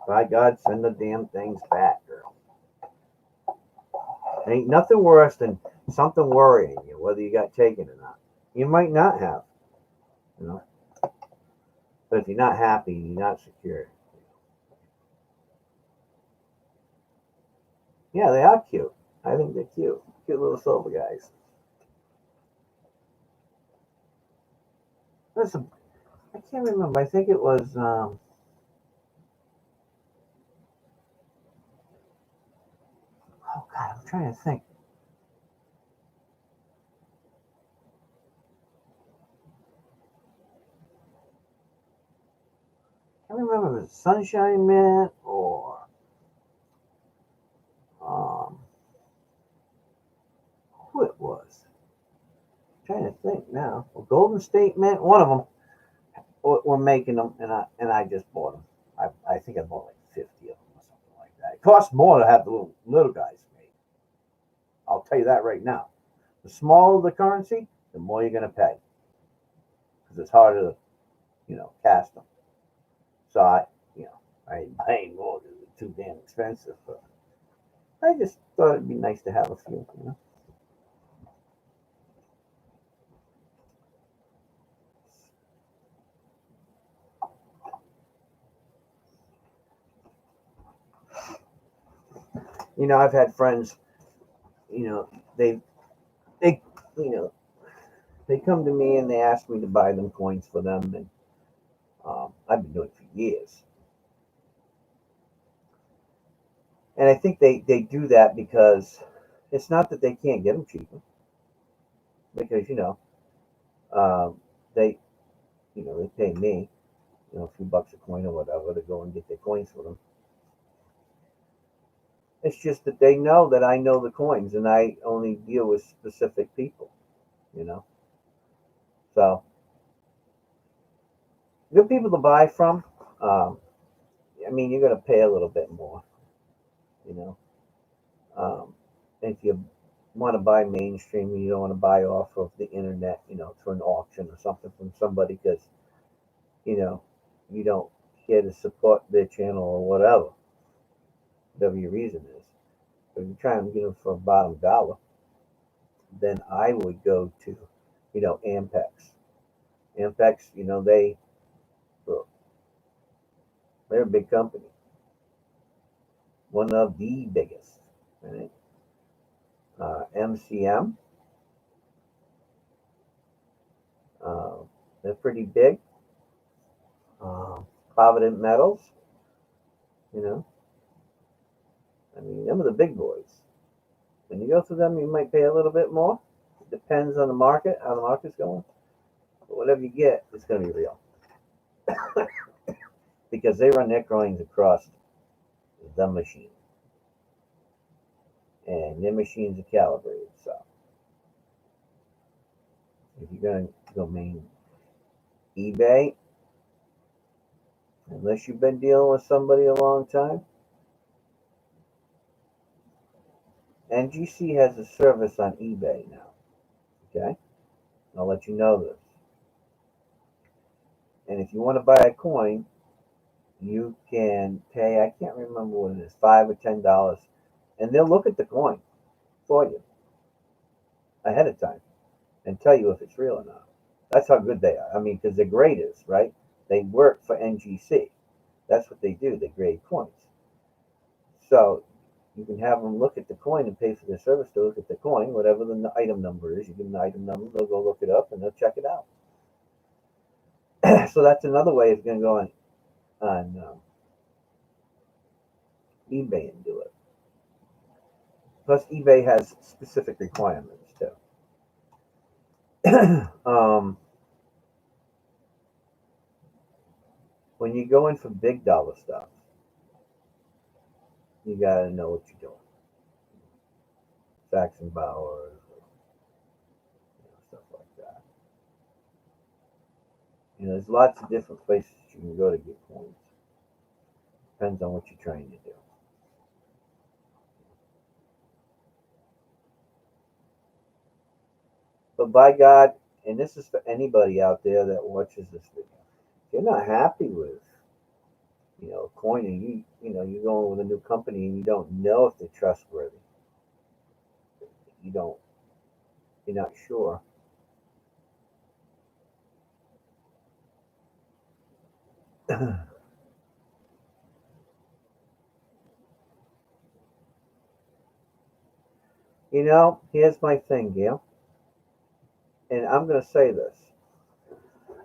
by God, send the damn things back, girl. Ain't nothing worse than something worrying you, whether you got taken or not. You might not have, you know. But if you're not happy, you're not secure. Yeah, they are cute. I think they're cute. Cute little silver guys. Listen, I can't remember. I think it was. Oh God, I'm trying to think. I can't remember if it was Sunshine Mint or um, who it was. I'm trying to think now. Well, Golden State Mint, one of them. Were making them, and I just bought them. I think I bought like 50 of them or something like that. It costs more to have the little guys made. I'll tell you that right now. The smaller the currency, the more you're going to pay because it's harder to cast them. So I ain't buying more because it's too damn expensive. But I just thought it'd be nice to have a few. I've had friends. You know, they you know they come to me and they ask me to buy them coins for them, and I've been doing it for years. And I think they do that because it's not that they can't get them cheaper, because um, they they pay me a few bucks a coin or whatever to go and get their coins for them. It's just that they know that I know the coins and I only deal with specific people, you know. So good people to buy from. Um, I mean, you're gonna pay a little bit more, you know. Um, if you want to buy mainstream, you don't want to buy off of the internet, through an auction or something from somebody because, you know, you don't care to support their channel or whatever your reason is. But if you're trying to get them for a bottom dollar, then I would go to, Ampex. Ampex, they're a big company, one of the biggest. Right? MCM, uh, they're pretty big. Provident Metals, you know, I mean, them are the big boys. When you go through them, you might pay a little bit more. It depends on the market, how the market's going. But whatever you get, it's going to be real because they run their coins across the machine, and their machines are calibrated. So if you're going to go main eBay, unless you've been dealing with somebody a long time, NGC has a service on eBay now. Okay, I'll let you know this. And if you want to buy a coin, you can pay, I can't remember what it is, $5 or $10, and they'll look at the coin for you ahead of time and tell you if it's real or not. That's how good they are. I mean, because they're graders, right? They work for NGC. That's what they do. They grade coins. So you can have them look at the coin and pay for their service to look at the coin, whatever the item number is. You give them the item number, they'll go look it up and they'll check it out. So that's another way if you're going to go on eBay and do it. Plus, eBay has specific requirements too. When you go in for big dollar stuff, you got to know what you're doing. Saxon Bauer, stuff like that. There's lots of different places you can go to get coins. Depends on what you're trying to do. But by God, and this is for anybody out there that watches this video, if you're not happy with, a coin, and you're going with a new company and you don't know if they're trustworthy, you don't, you're not sure. Here's my thing, Gail, and I'm going to say this.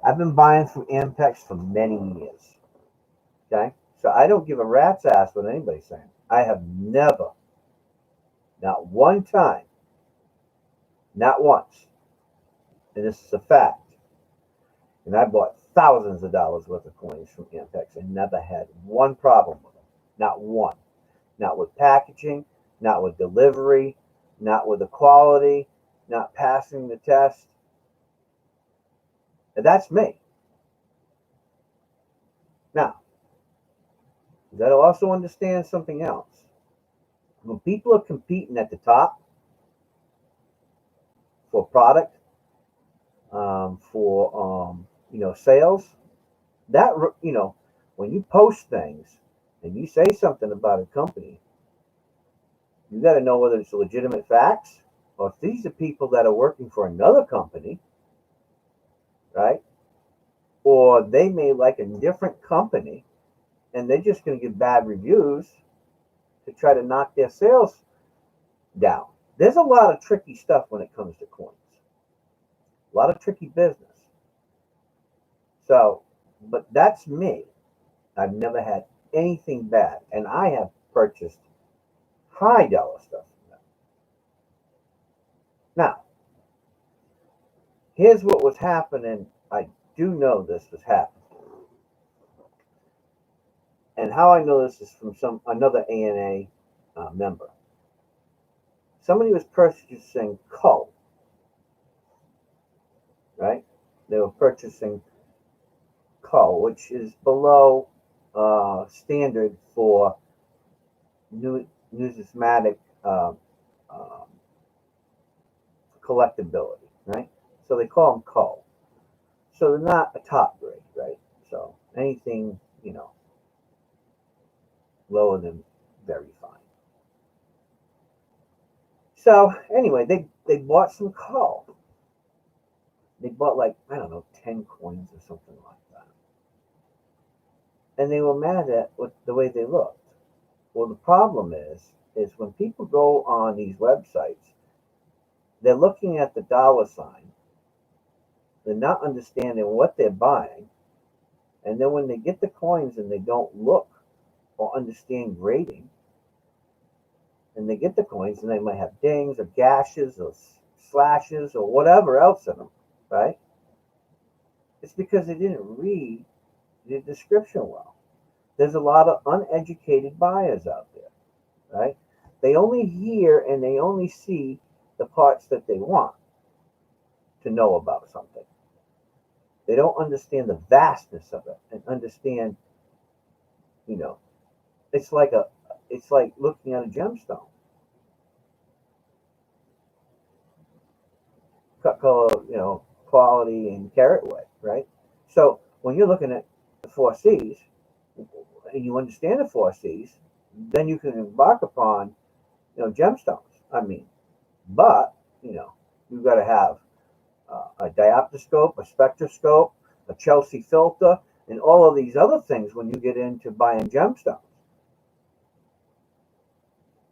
I've been buying from Ampex for many years. Okay? So I don't give a rat's ass what anybody's saying. I have never, not one time, not once, and this is a fact, and I bought thousands of dollars worth of coins from Ampex and never had one problem with them. Not one. Not with packaging, not with delivery, not with the quality, not passing the test. And that's me. Now, you got to also understand something else. When people are competing at the top for product, for sales, that when you post things and you say something about a company, you got to know whether it's legitimate facts or if these are people that are working for another company, right? Or they may like a different company and they're just going to give bad reviews to try to knock their sales down. There's a lot of tricky stuff when it comes to coins. A lot of tricky business. So, but that's me. I've never had anything bad, and I have purchased high dollar stuff from them. Now, here's what was happening. I do know this was happening, and how I know this is from another ANA member. Somebody was purchasing coal, right? They were purchasing coal, which is below standard for numismatic um, collectability, right? So they call them cull. So they're not a top grade, right? So anything, lower than very fine. So anyway, they bought some cull. They bought like, I don't know, 10 coins or something like that. And they were mad at the way they looked. Well, the problem is when people go on these websites, they're looking at the dollar sign. They're not understanding what they're buying. And then when they get the coins and they don't look or understand grading, and they get the coins and they might have dings or gashes or slashes or whatever else in them, right? It's because they didn't read the description well. There's a lot of uneducated buyers out there, right? They only hear and they only see the parts that they want to know about something. They don't understand the vastness of it and understand, you know, it's like looking at a gemstone. Cut color, quality and carat weight, right? So when you're looking at the four C's and you understand the four C's, then you can embark upon, gemstones. I mean, but you've got to have a dioptroscope, a spectroscope, a Chelsea filter, and all of these other things when you get into buying gemstones.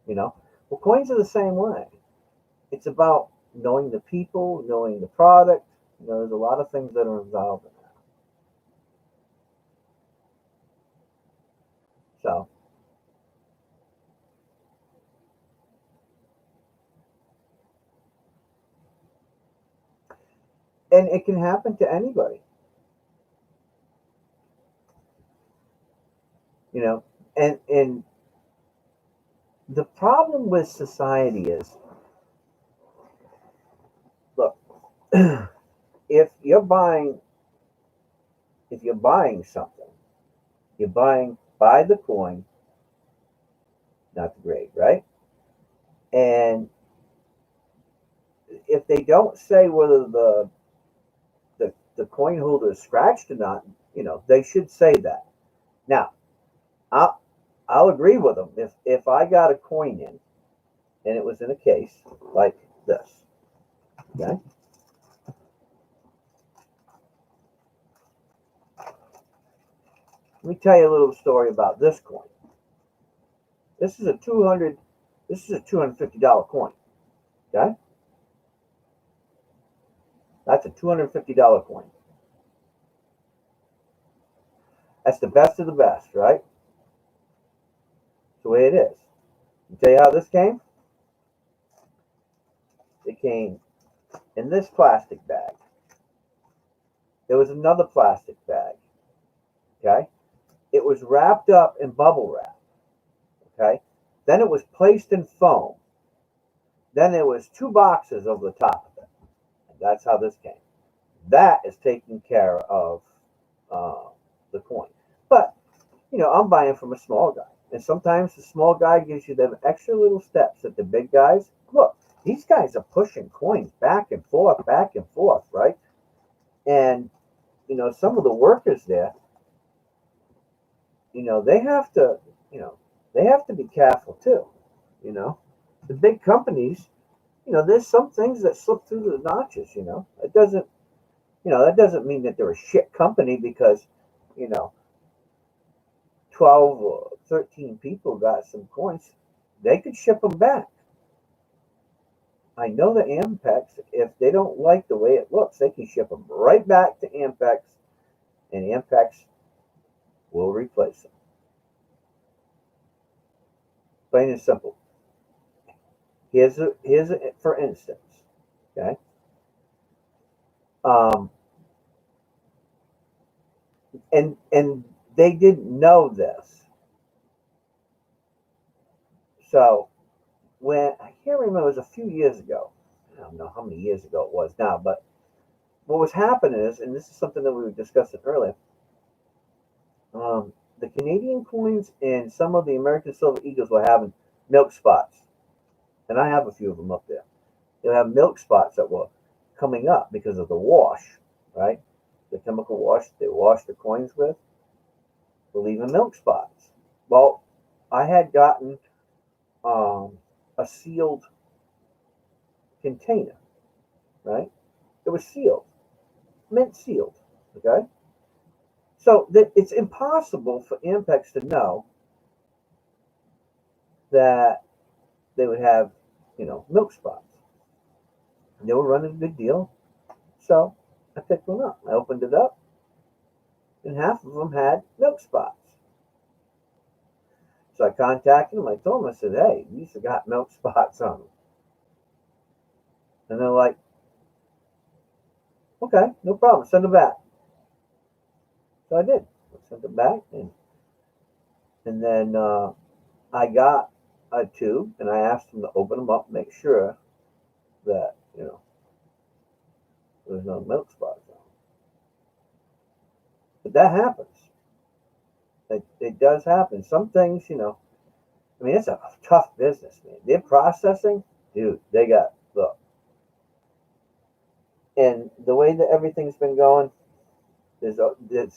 Well, coins are the same way. It's about knowing the people, knowing the product. There's a lot of things that are involved in that. So, and it can happen to anybody, and the problem with society is, look, if you're buying something, you're buying by the coin, not the grade, right? And if they don't say whether the coin holder is scratched or not, they should say that. Now, I'll I'll agree with them. If I got a coin in and it was in a case like this, okay? Let me tell you a little story about this coin. This is a 200. This is a $250 coin. Okay, that's a $250 coin. That's the best of the best, right? It's the way it is. I'll tell you how this came. It came in this plastic bag. There was another plastic bag. Okay, it was wrapped up in bubble wrap. Okay, then it was placed in foam. Then there was two boxes over the top of it. And that's how this came. That is taking care of uh, the coin. But I'm buying from a small guy, and sometimes the small guy gives you them extra little steps that the big guys. Look, these guys are pushing coins back and forth, right? And some of the workers there, they have to, they have to be careful too. You know, the big companies, there's some things that slip through the notches. That doesn't mean that they're a shit company because, you know, 12 or 13 people got some coins. They could ship them back. I know that Ampex, if they don't like the way it looks, they can ship them right back to Ampex, and Ampex will replace them. Plain and simple. Here's a for instance. Okay. Um, and they didn't know this. So when I can't remember, it was a few years ago. I don't know how many years ago it was now, but what was happening is, and this is something that we were discussing earlier, the Canadian coins and some of the American Silver Eagles were having milk spots, and I have a few of them up there. You'll have milk spots that were coming up because of the wash, right? The chemical wash they wash the coins with were leaving milk spots. Well, I had gotten a sealed container, right? It was sealed, mint sealed, okay? So that it's impossible for Ampex to know that they would have, milk spots. And they were running a good deal, so I picked one up. I opened it up, and half of them had milk spots. So I contacted them. I told them, I said, "Hey, these have got milk spots on them." And they're like, "Okay, no problem. Send them back." So I did. I sent them back, and then I got a tube, and I asked them to open them up, make sure that there's no milk spots on them. But that happens. It does happen. Some things, I mean, it's a tough business, man. They're processing, dude. They got look, and the way that everything's been going, there's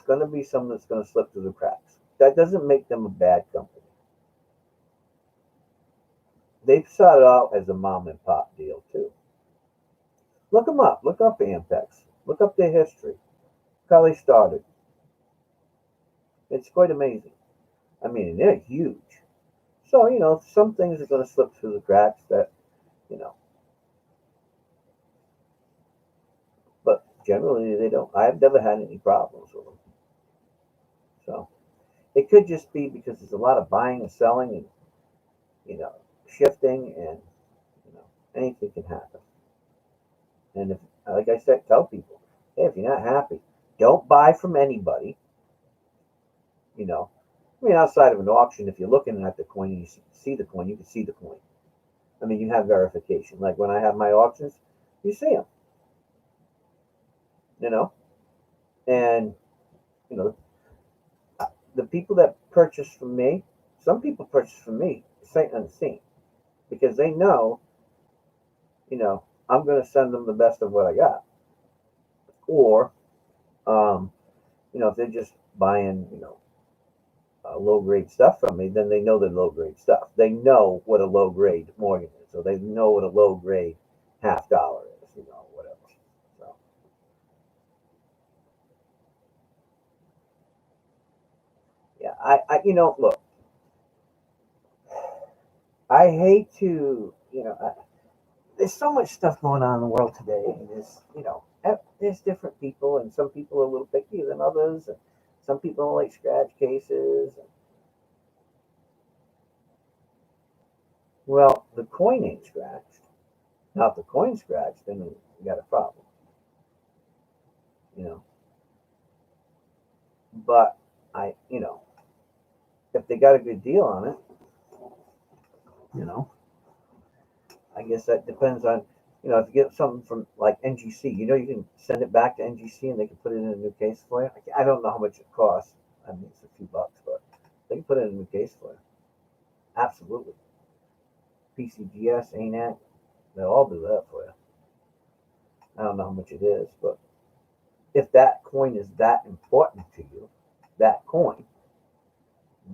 going to be some that's going to slip through the cracks. That doesn't make them a bad company. They started out as a mom and pop deal too. Look them up. Look up Ampex. Look up their history. Look how they started. It's quite amazing. I mean, they're huge. So some things are going to slip through the cracks. That you know, but generally they don't. I've never had any problems with them. So it could just be because there's a lot of buying and selling and you know shifting and anything can happen. And if, like I said, tell people, hey, if you're not happy, don't buy from anybody. You know, I mean, outside of an auction, if you're looking at the coin and you see the coin, you can see the coin. I mean, you have verification. Like when I have my auctions, you see them. You know, and you know the people that purchase from me, some people purchase from me sight unseen because they know, you know, I'm going to send them the best of what I got. Or, um, if they're just buying, low grade stuff from me, then they know the low grade stuff. They know what a low grade Morgan is, so they know what a low grade $50 is, whatever. So, yeah, look, I hate to, there's so much stuff going on in the world today, and there's different people, and some people are a little pickier than others, and some people don't like scratch cases. Well, the coin ain't scratched. Now, if the coin's scratched, then you got a problem, you know. But if they got a good deal on it, you know, I guess that depends on, if you get something from like NGC, you can send it back to NGC and they can put it in a new case for you. I don't know how much it costs. I mean, it's a few bucks, but they can put it in a new case for you. Absolutely. PCGS, ANAC, they'll all do that for you. I don't know how much it is, but if that coin is that important to you, that coin,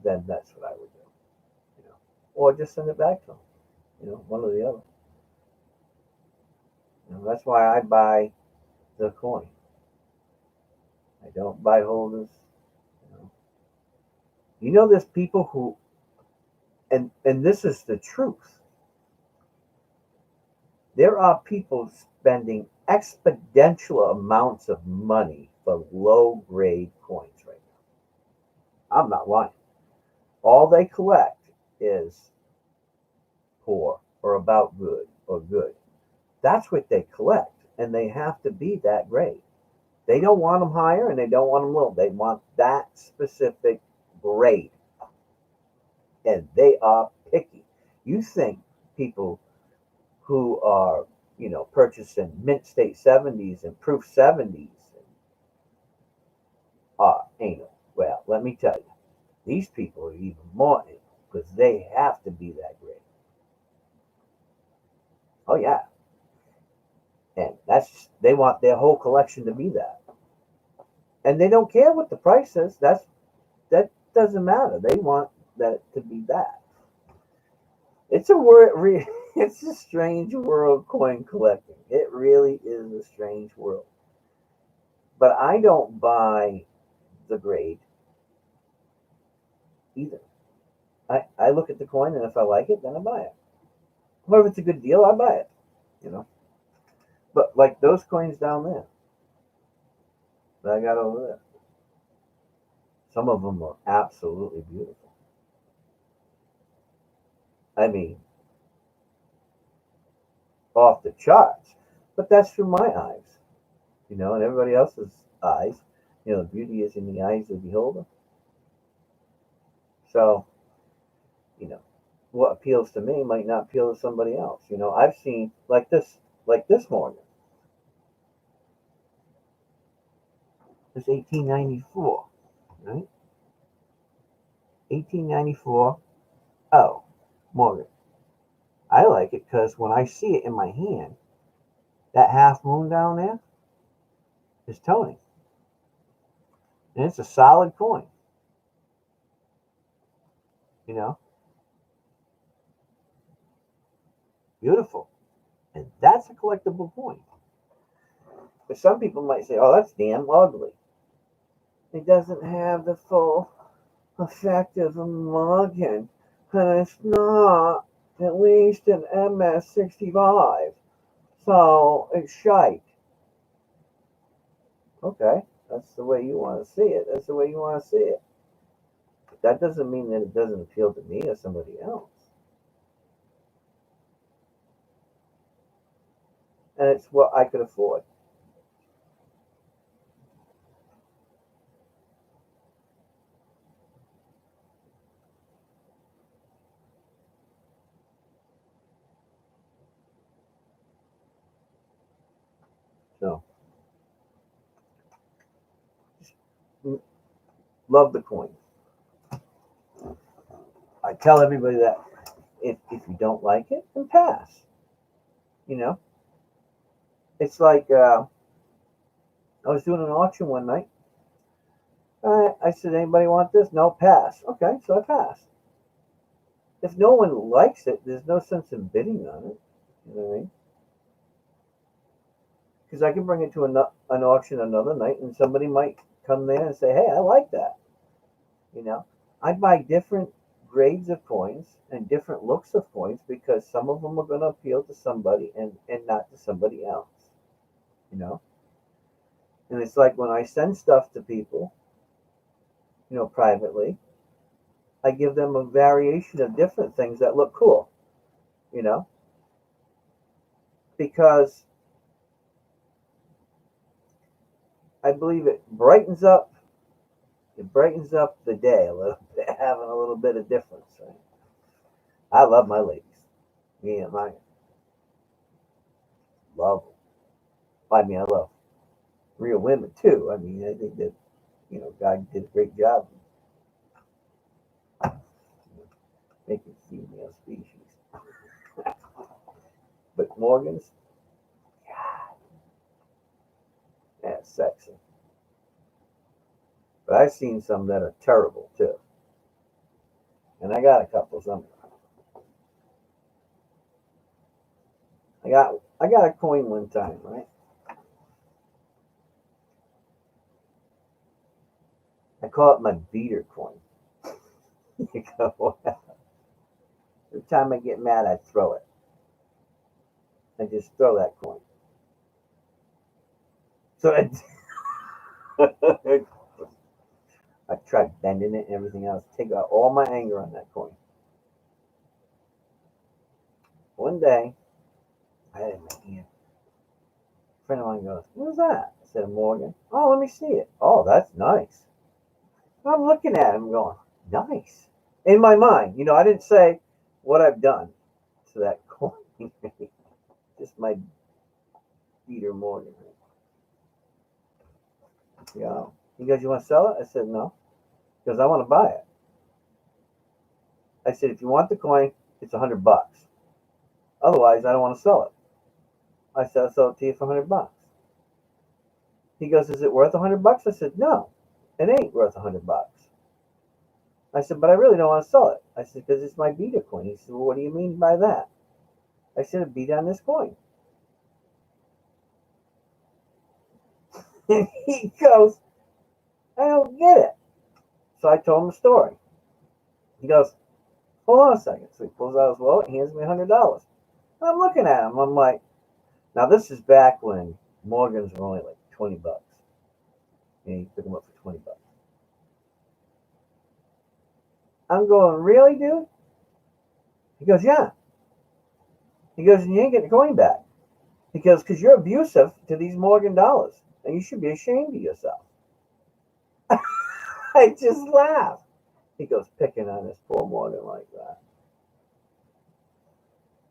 then that's what I would do. Or just send it back to them. One or the other. That's why I buy the coin. I don't buy holders. You know, there's people who, and this is the truth. There are people spending exponential amounts of money for low grade coins right now. I'm not lying. All they collect is poor or about good or good. That's what they collect, and they have to be that grade. They don't want them higher and they don't want them low. They want that specific grade, and they are picky. You think people who are, purchasing mint state 70s and proof 70s are anal. Well, let me tell you, these people are even more anal because they have to be that grade. Oh, yeah. And they want their whole collection to be that. And they don't care what the price is. That doesn't matter. They want that to be that. It's a it's a strange world, coin collecting. It really is a strange world. But I don't buy the grade either. I look at the coin, and if I like it, then I buy it. Or if it's a good deal, I buy it. You know. But like those coins down there that I got over there, some of them are absolutely beautiful. I mean, off the charts. But that's through my eyes, and everybody else's eyes. The beauty is in the eyes of the beholder. So, you know, what appeals to me might not appeal to somebody else. I've seen like this Morgan. It's 1894, right? 1894. Oh, Morgan. I like it because when I see it in my hand, that half moon down there is Tony, and it's a solid coin. You know, beautiful, and that's a collectible coin. But some people might say, "Oh, that's damn ugly. It doesn't have the full effect of a Morgan, and it's not at least an MS-65, so it's shite." Okay, that's the way you want to see it. That's the way you want to see it. But that doesn't mean that it doesn't appeal to me or somebody else. And it's what I could afford. So, just love the coin. I tell everybody that if you don't like it, then pass. You know, it's like I was doing an auction one night. I said, "Anybody want this?" No, pass. Okay, so I passed. If no one likes it, there's no sense in bidding on it. You know what I mean? Because I can bring it to an auction another night, and somebody might come there and say, "Hey, I like that." You know, I buy different grades of coins and different looks of coins because some of them are going to appeal to somebody and not to somebody else. You know, and it's like when I send stuff to people, privately, I give them a variation of different things that look cool. You know, because I believe it brightens up the day a little bit, having a little bit of difference. Right? I love my ladies. Me and my love them. I mean, I love real women too. I mean, I think that God did a great job making female species. But Morgans, that's sexy. But I've seen some that are terrible too, and I got a couple. Some I got a coin one time, right? I call it my beater coin. You go, every time I get mad, I throw it. I just throw that coin. So I tried bending it and everything else, take out all my anger on that coin. One day, I had it in my hand. A friend of mine goes, "What was that?" I said, "Morgan." "Oh, let me see it." "Oh, that's nice." I'm looking at him going, "Nice." In my mind, I didn't say what I've done to that coin. Just my Peter Morgan. He goes, "You want to sell it?" I said, "No." He goes, "I want to buy it." I said, "If you want the coin, it's $100. Otherwise, I don't want to sell it." I said, I'll sell it to you for $100. He goes, is it worth $100? I said, no, it ain't worth $100. I said, but I really don't want to sell it. I said, because it's my beta coin. He said, well, what do you mean by that? I said, a beta on this coin. And he goes, I don't get it. So I told him the story. He goes, hold on a second. So he pulls out his wallet and hands me $100. I'm looking at him. I'm like, now this is back when Morgans were only like $20. And he took them up for $20. I'm going, really, dude? He goes, yeah. He goes, and you ain't getting the coin back. He goes, because you're abusive to these Morgan dollars. And you should be ashamed of yourself. I just laughed. He goes, picking on this poor Morgan like that.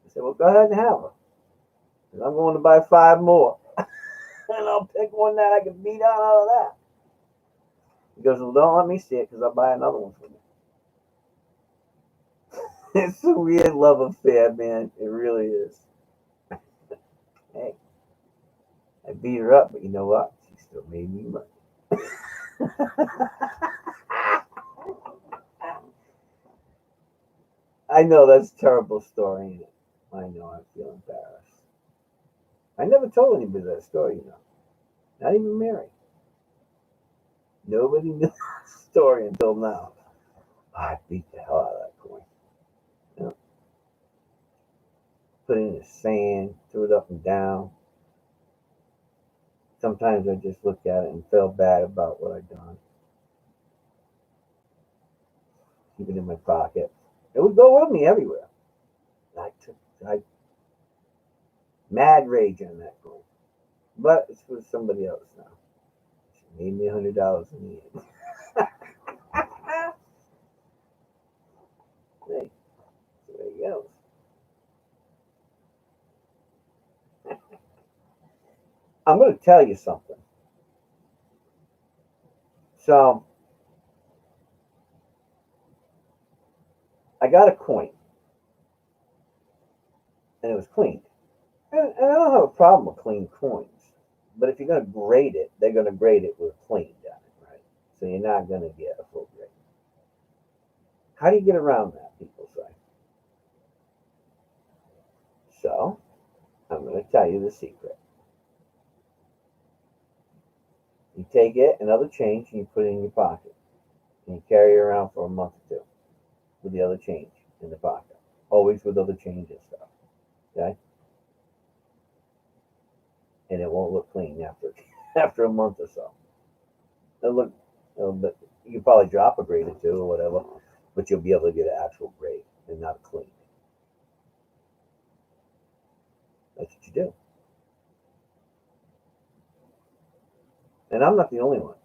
I said, well, go ahead and have her. I'm going to buy 5 more. And I'll pick one that I can beat out of that. He goes, well, don't let me see it because I'll buy another one for you. It's a weird love affair, man. It really is. Hey, I beat her up, but you know what? She still made me money. I know that's a terrible story, ain't it? I know, I feel embarrassed. I never told anybody that story, you know. Not even Mary. Nobody knew that story until now. I beat the hell out of that coin. You know, put it in the sand, threw it up and down. Sometimes I just looked at it and felt bad about what I'd done. Keep it in my pocket. It would go with me everywhere. I mad rage on that coin. But it's with somebody else now. She made me $100 in the end. Hey, there you go. I'm going to tell you something. So I got a coin, and it was cleaned. And I don't have a problem with clean coins, but if you're going to grade it, they're going to grade it with cleaned on it, right? So you're not going to get a full grade. How do you get around that? People say. So I'm going to tell you the secret. You take it, another change, and you put it in your pocket, and you carry it around for a month or two with the other change in the pocket, always with other change and stuff. Okay, and it won't look clean after after a month or so. It'll look, but you can probably drop a grade or two or whatever, but you'll be able to get an actual grade and not clean. That's what you do. And I'm not the only one.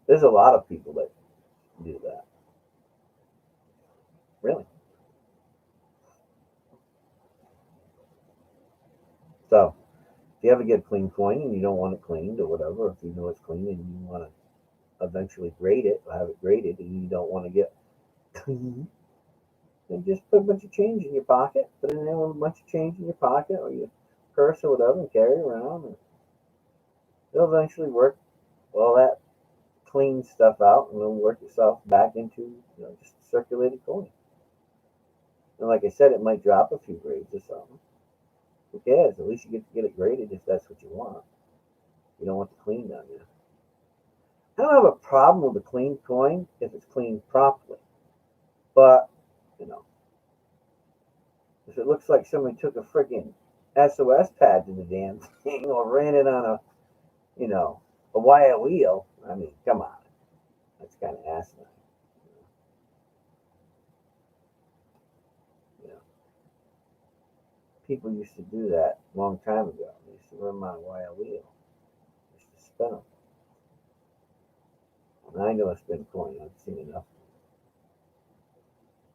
There's a lot of people that do that. Really. So if you ever get a clean coin and you don't want it cleaned or whatever, if you know it's clean and you want to eventually grade it or have it graded and you don't want to get clean, then just put a bunch of change in your pocket. Put it in there with a bunch of change in your pocket or your purse or whatever and carry it around. And it'll eventually work all that clean stuff out and it'll work itself back into just a circulated coin. And like I said, it might drop a few grades or something. Who cares? At least you get to get it graded if that's what you want. You don't want the clean down there. I don't have a problem with a clean coin if it's cleaned properly. But, you know, if it looks like somebody took a freaking SOS pad to the damn thing or ran it on a wire wheel, I mean, come on. That's kind of asinine. You know, people used to do that a long time ago. They used to run them on a wire wheel. They used to spin them. And I know a spin coin. I've seen enough.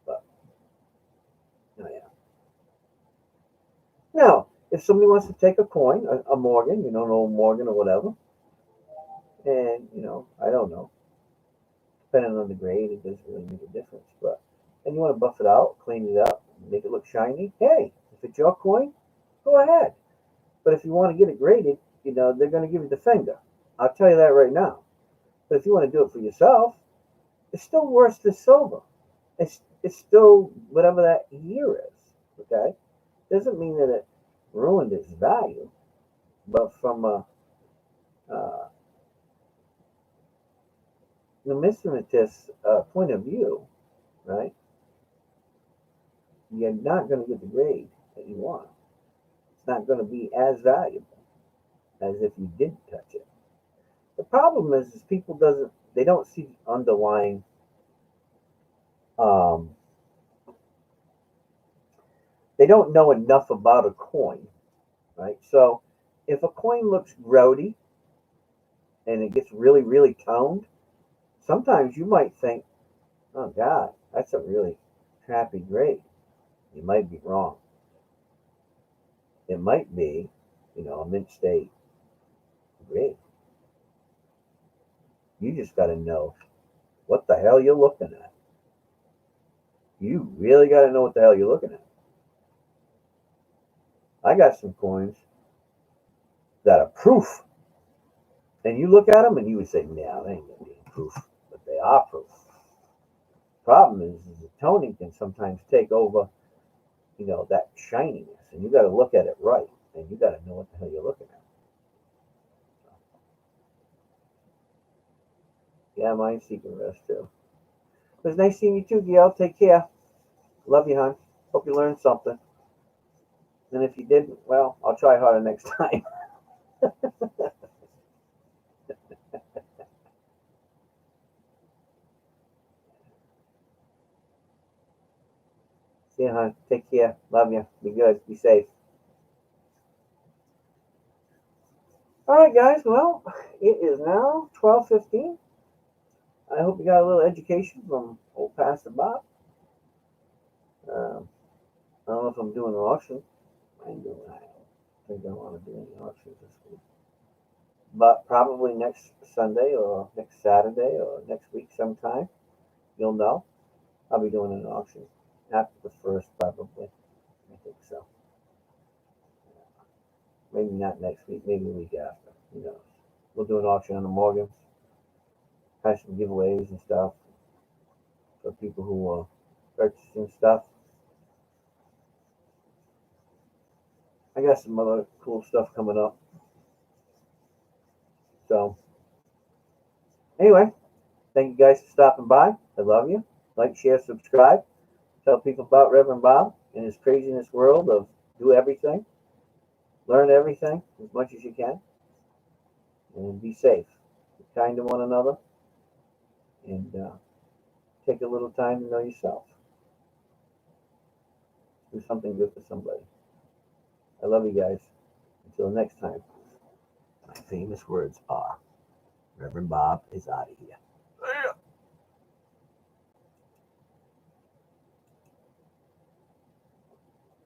But, oh yeah. Now, if somebody wants to take a coin, a Morgan, an old Morgan or whatever, and, I don't know, depending on the grade, it doesn't really make a difference. But, and you want to buff it out, clean it up, make it look shiny, hey, if it's your coin, go ahead. But if you want to get it graded, they're going to give you the finger. I'll tell you that right now. But if you want to do it for yourself, it's still worse than silver. It's still whatever that year is. Okay, doesn't mean that it ruined its value, but from a numismatist point of view, right? You're not going to get the grade that you want. It's not going to be as valuable as if you didn't touch it. The problem is people they don't see the underlying um, they don't know enough about a coin, right? So if a coin looks grody and it gets really, really toned, sometimes you might think, oh God, that's a really crappy grade. You might be wrong. It might be, a mint state grade. You just got to know what the hell you're looking at. You really got to know what the hell you're looking at. I got some coins that are proof. And you look at them and you would say, nah, they ain't going to be proof. But they are proof. Problem is the toning can sometimes take over, that shininess. And you got to look at it right. And you got to know what the hell you're looking at. Yeah, mine's seeking rest too. It was nice seeing you too, Gail. Take care. Love you, hon. Hope you learned something. And if you didn't, well, I'll try harder next time. See you, hon. Take care. Love you. Be good. Be safe. All right, guys. Well, it is now 12:15. I hope you got a little education from old Pastor Bob. I don't know if I'm doing an auction. I don't think I want to do any auctions this week. But probably next Sunday or next Saturday or next week sometime, you'll know. I'll be doing an auction after the first, probably. I think so. Maybe not next week, maybe the week after. Who knows? We'll do an auction on the Morgans. Have some giveaways and stuff for people who are purchasing stuff. I got some other cool stuff coming up. So, anyway, thank you guys for stopping by. I love you. Like, share, subscribe. Tell people about Reverend Bob and his craziness world of do everything, learn everything as much as you can, and be safe. Be kind to one another, and take a little time to know yourself. Do something good for somebody. I love you guys. Until next time, my famous words are Reverend Bob is out of here.